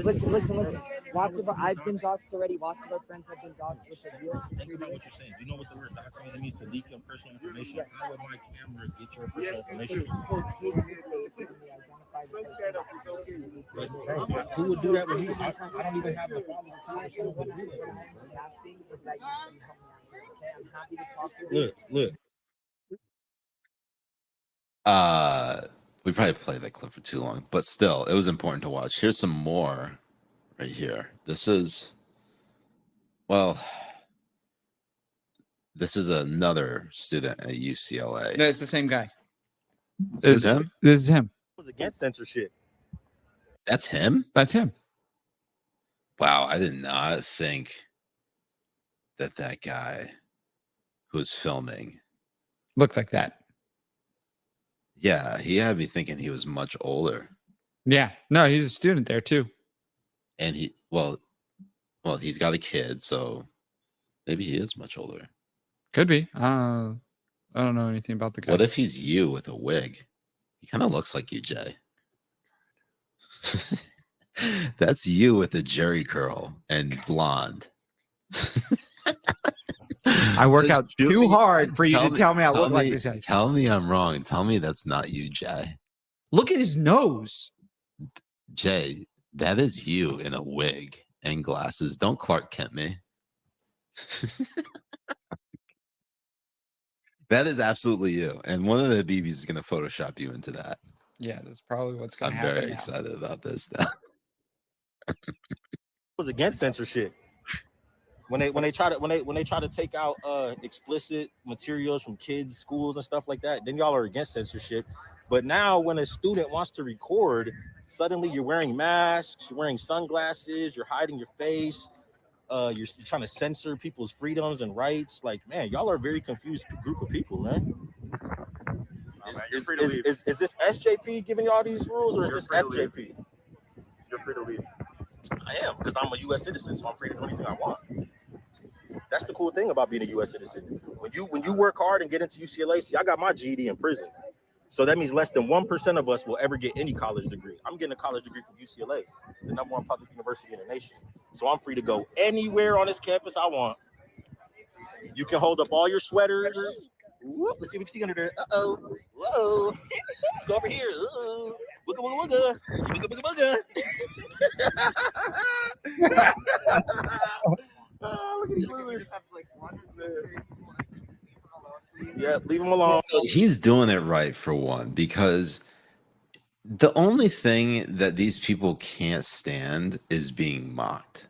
Lots of I've been doxed already. Lots of our friends have been doxed with the real Think about what you're saying. You know what the word doxing means? To leak your personal information. Yes. I know with my camera, get your personal information. People take your face and they identify the person. But who would do that with me? I don't even have the phone. So what I'm just asking is that you help me out here. Okay, I'm happy to talk to you. Look. We probably played that clip for too long, but still, it was important to watch. Here's some more right here. This is another student at UCLA. No, it's the same guy. This is him? This is him. I was against censorship. That's him? That's him. Wow, I did not think that guy who was filming looked like that. Yeah, he had me thinking he was much older. Yeah. No, he's a student there too. And he's got a kid, so maybe he is much older. Could be. I don't know anything about the guy. What if he's you with a wig? He kind of looks like you, Jay. That's you with a jerry curl and blonde. I work out too hard for you to tell me I look like this guy. Tell me I'm wrong. Tell me that's not you, Jay. Look at his nose. Jay, that is you in a wig and glasses. Don't Clark Kent me. That is absolutely you. And one of the Habibis is going to Photoshop you into that. Yeah, that's probably what's going to happen. I'm very excited about this now. I was against censorship. When they try to take out explicit materials from kids' schools and stuff like that, then y'all are against censorship. But now when a student wants to record, suddenly you're wearing masks, you're wearing sunglasses, you're hiding your face, you're trying to censor people's freedoms and rights. Like, man, y'all are a very confused group of people, man. Is this SJP giving y'all these rules, or is this FJP? You're free to leave. I am, because I'm a U.S. citizen, so I'm free to do anything I want. That's the cool thing about being a U.S. citizen. When you work hard and get into UCLA, see, I got my GED in prison. So that means less than 1% of us will ever get any college degree. I'm getting a college degree from UCLA, the #1 public university in the nation. So I'm free to go anywhere on this campus I want. You can hold up all your sweaters. Whoop, let's see what we can see under there. Uh-oh. Whoa. Let's go over here. Uh-oh. Wooga, wooga, wooga. Wooga, wooga, wooga. Oh, look at these losers. Yeah, leave him alone. So he's doing it right for one, because the only thing that these people can't stand is being mocked.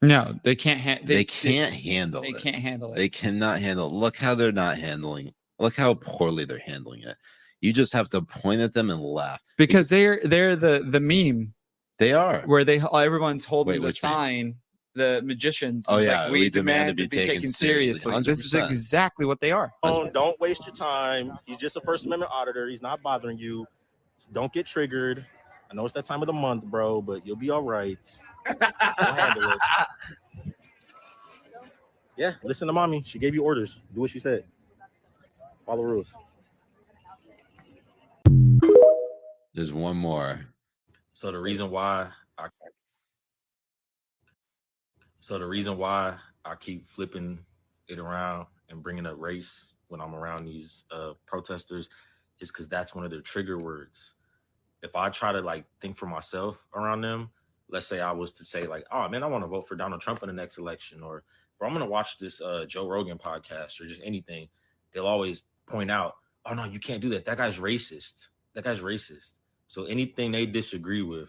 No, they can't. They can't handle it. They can't handle it. They cannot handle it. Look how they're not handling. Look how poorly they're handling it. You just have to point at them and laugh, because they're the meme. They are where everyone's holding the sign. Meme? The magicians. Oh, yeah. Like, we demand to be taken seriously. 100%. This is exactly what they are. Don't waste your time. He's just a First Amendment auditor. He's not bothering you. Don't get triggered. I know it's that time of the month, bro, but you'll be all right. We'll handle it. Yeah, listen to mommy. She gave you orders. Do what she said. Follow rules. There's one more. So the reason why I keep flipping it around and bringing up race when I'm around these protesters is because that's one of their trigger words. If I try to think for myself around them, let's say I was to say oh man, I want to vote for Donald Trump in the next election, or I'm going to watch this Joe Rogan podcast or just anything, they'll always point out, oh no, you can't do that. That guy's racist. So anything they disagree with,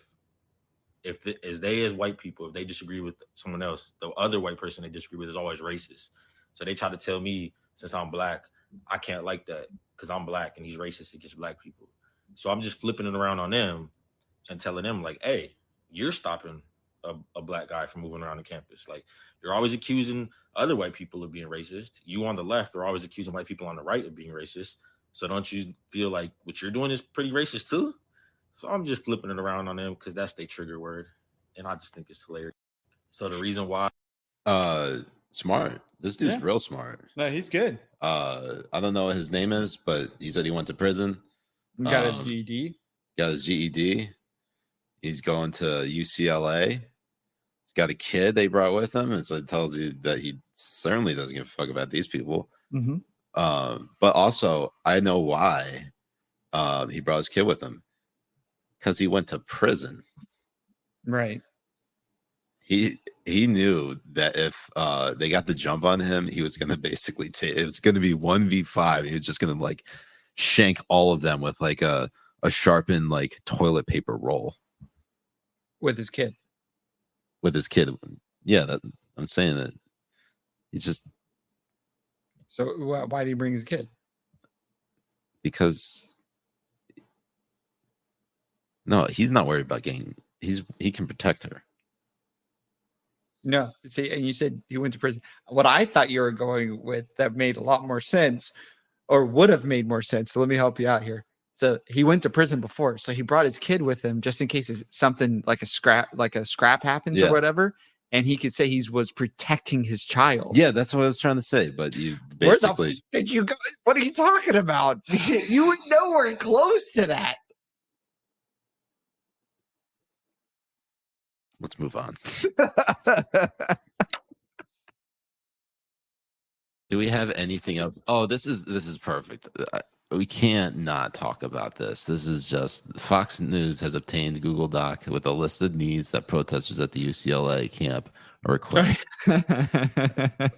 if as white people, if they disagree with someone else, the other white person they disagree with is always racist. So they try to tell me, since I'm black, I can't like that because I'm black and he's racist against black people. So I'm just flipping it around on them and telling them like, hey, you're stopping a black guy from moving around the campus. Like, you're always accusing other white people of being racist. You on the left are always accusing white people on the right of being racist. So don't you feel like what you're doing is pretty racist too? So I'm just flipping it around on them because that's their trigger word. And I just think it's hilarious. So the reason why smart. This dude's real smart. No, he's good. I don't know what his name is, but he said he went to prison. Got his GED. Got his GED. He's going to UCLA. He's got a kid they brought with him, and so it tells you that he certainly doesn't give a fuck about these people. Mm-hmm. But also, I know why he brought his kid with him, because he went to prison. Right. He knew that if they got the jump on him, he was going to basically it was going to be 1v5. He was just going to like shank all of them with like a sharpened like toilet paper roll. With his kid. Yeah, I'm saying that he's just. So why did he bring his kid? Because no, he's not worried about getting. He can protect her. No, see, and you said he went to prison. What I thought you were going with that made a lot more sense, or would have made more sense. So let me help you out here. So he went to prison before, so he brought his kid with him just in case something like a scrap happens or whatever, and he could say he was protecting his child. Yeah, that's what I was trying to say. But you basically where did you go? What are you talking about? You were nowhere close to that. Let's move on. Do we have anything else? Oh, this is perfect. We can't not talk about this. This is just Fox News has obtained Google Doc with a list of needs that protesters at the UCLA camp are requesting.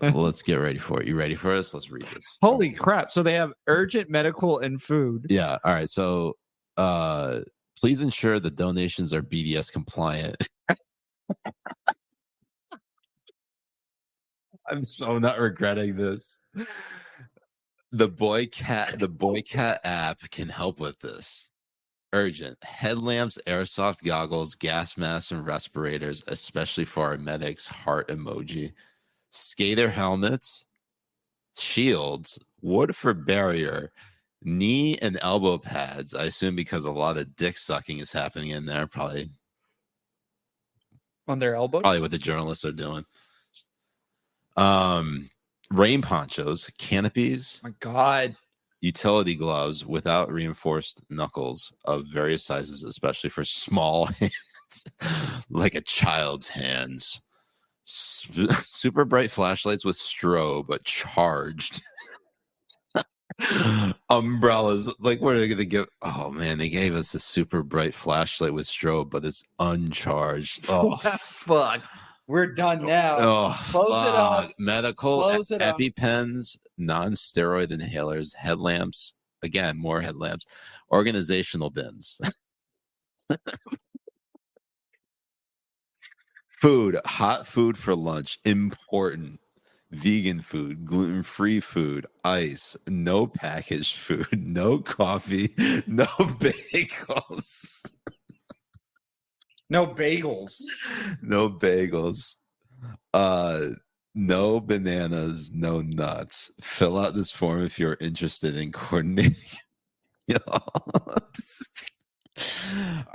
Well, let's get ready for it. You ready for this? Let's read this. Holy crap. So they have urgent medical and food. Yeah. All right. So please ensure the donations are BDS compliant. I'm so not regretting this. The Boy Cat app can help with this. Urgent. Headlamps, airsoft goggles, gas masks, and respirators, especially for our medics. Heart emoji. Skater helmets, shields, wood for barrier, knee and elbow pads. I assume because a lot of dick sucking is happening in there, probably on their elbows. Probably what the journalists are doing. Rain ponchos, canopies. My God. Utility gloves without reinforced knuckles of various sizes, especially for small hands, like a child's hands. Super bright flashlights with strobe, but charged. Umbrellas. Like, what are they going to give? Oh, man, they gave us a super bright flashlight with strobe, but it's uncharged. Oh, fuck. We're done now. Oh, Close it up. Medical Close it up. EpiPens, non-steroid inhalers, headlamps. Again, more headlamps. Organizational bins. Food, hot food for lunch, important. Vegan food, gluten-free food, ice, no packaged food, no coffee, no bagels. No bagels. No bagels. No bananas, no nuts. Fill out this form if you're interested in coordinating. All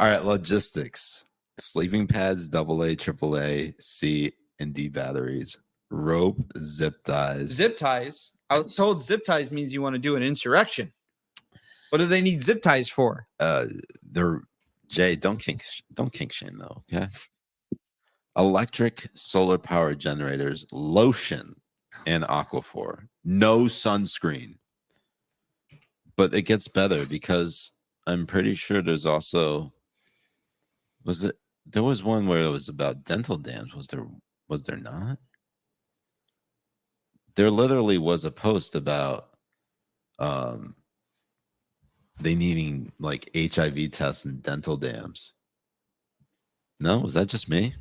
right, logistics. Sleeping pads, AA, AAA, C, and D batteries. Rope, zip ties. Zip ties? I was told zip ties means you want to do an insurrection. What do they need zip ties for? They're Jay, don't kink shame though, okay? Electric solar power generators, lotion, and Aquaphor. No sunscreen. But it gets better because I'm pretty sure there's also there was one where it was about dental dams. Was there not? There literally was a post about they needing like HIV tests and dental dams. No, was that just me?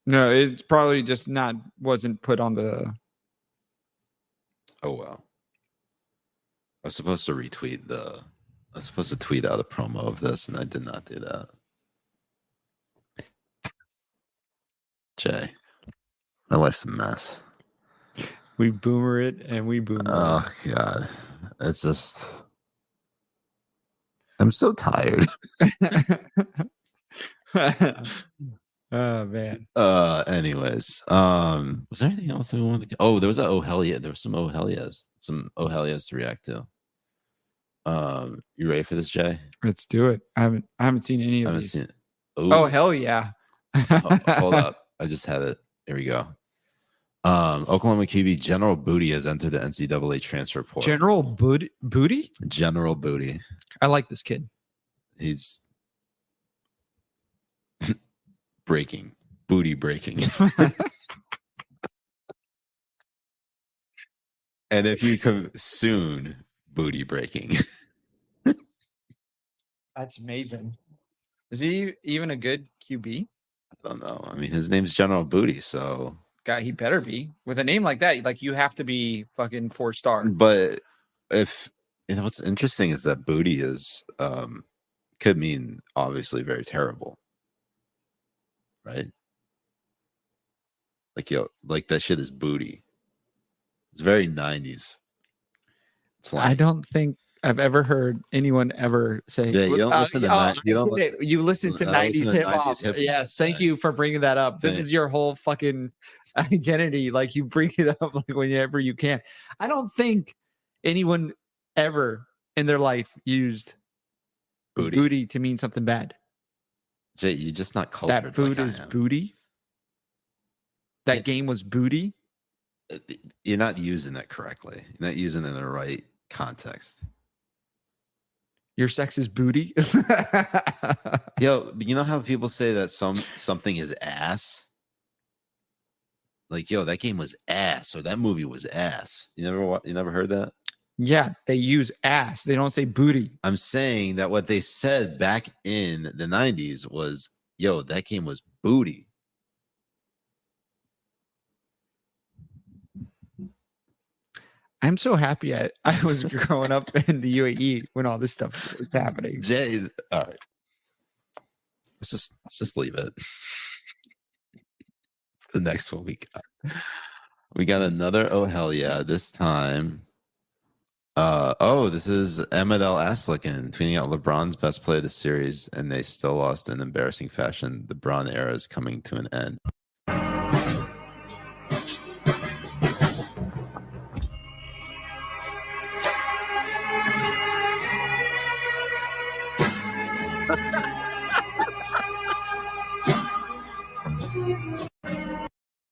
No, it's probably just wasn't put on the. Oh well. I was supposed to retweet I was supposed to tweet out a promo of this, and I did not do that. Jay, my life's a mess. We boomer it and we boomer it. Oh God, it's just. I'm so tired. Oh man. Anyways, was there anything else that we wanted to? Oh, there was oh hell yeah, there was some oh hell yes, to react to. You ready for this, Jay? Let's do it. I haven't seen any of these. Oh hell yeah. Hold up, I just had it. Here we go. Oklahoma QB General Booty has entered the NCAA transfer portal. General Booty? General Booty. I like this kid. He's breaking. Booty breaking. And if you come soon, booty breaking. That's amazing. Is he even a good QB? I don't know. I mean, his name's General Booty, so God, he better be. With a name like that, like you have to be fucking 4-star. But if what's interesting is that booty is could mean obviously very terrible. Right? Like like that shit is booty. It's very 90s. It's like I don't think I've ever heard anyone ever say. Yeah, you don't listen to you listen to 90s hip hop. Yes, thank you for bringing that up. This is your whole fucking identity. Like you bring it up like whenever you can. I don't think anyone ever in their life used booty to mean something bad. Jay, you're just not cultured. That food is booty. That game was booty. You're not using it correctly. You're not using it in the right context. Your sex is booty. Yo, you know how people say that something is ass? Like, yo, that game was ass, or that movie was ass. You never heard that? Yeah, they use ass. They don't say booty. I'm saying that what they said back in the 90s was, yo, that game was booty. I'm so happy I was growing up in the UAE when all this stuff was happening. Jay, all right. Let's just leave it. It's the next one we got. We got another oh hell yeah. This time. This is Ahmed El Aslikin tweeting out LeBron's best play of the series, and they still lost in embarrassing fashion. The Bron era is coming to an end.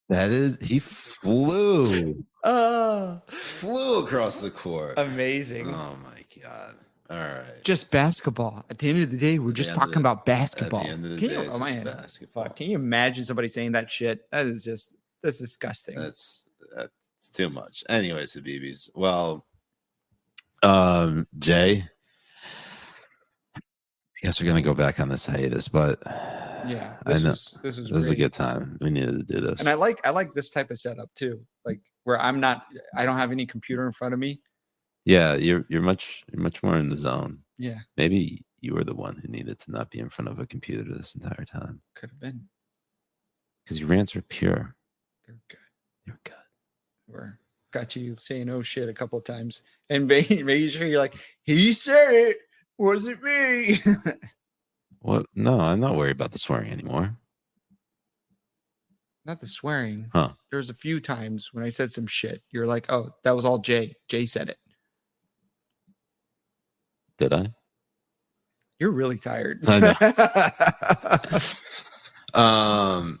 That is, he flew across the court. Amazing. Oh my God. All right. Just basketball. At the end of the day, we're just talking about basketball. At the end of the day, it's just basketball. Can you imagine somebody saying that shit? That's disgusting. That's too much. Anyways, Habibis. Well, Jay, I guess we're gonna go back on this hiatus, but yeah, this was a good time. We needed to do this, and I like this type of setup too, like where I don't have any computer in front of me. Yeah, you're much more in the zone. Yeah, maybe you were the one who needed to not be in front of a computer this entire time. Could have been, because your rants are pure. They're good. You're good. We're got you saying oh shit a couple of times and making sure you're like, he said it, wasn't me. What? No, I'm not worried about the swearing anymore. Not the swearing. Huh. There's a few times when I said some shit. You're like, oh, that was all Jay. Jay said it. Did I? You're really tired. I know.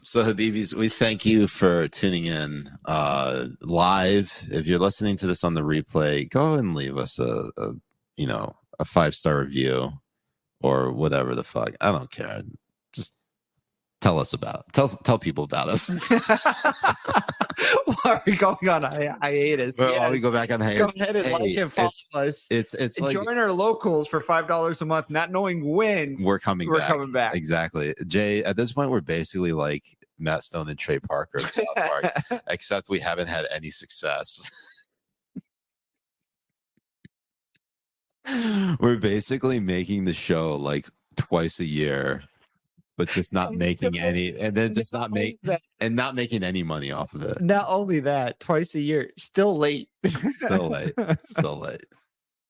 So Habibis, we thank you for tuning in live. If you're listening to this on the replay, go and leave us a 5-star review or whatever the fuck. I don't care. Just Tell us about it. Tell people about us. Why are we going on hiatus? Well, yes. We go back on hiatus. Go ahead and like and follow us. It's like join our locals for $5 a month, not knowing when we're coming back. Exactly. Jay, at this point, we're basically like Matt Stone and Trey Parker of South Park, except we haven't had any success. We're basically making the show like twice a year, but just not making any, and then just not making any money off of it. Not only that, twice a year, still late. Still late.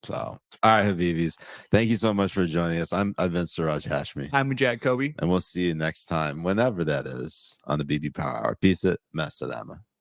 So, all right, Habibis, thank you so much for joining us. I've been Siraj Hashmi. I'm Jay Kobbe, and we'll see you next time, whenever that is, on the Habibi Power Hour. Peace it, Masadama.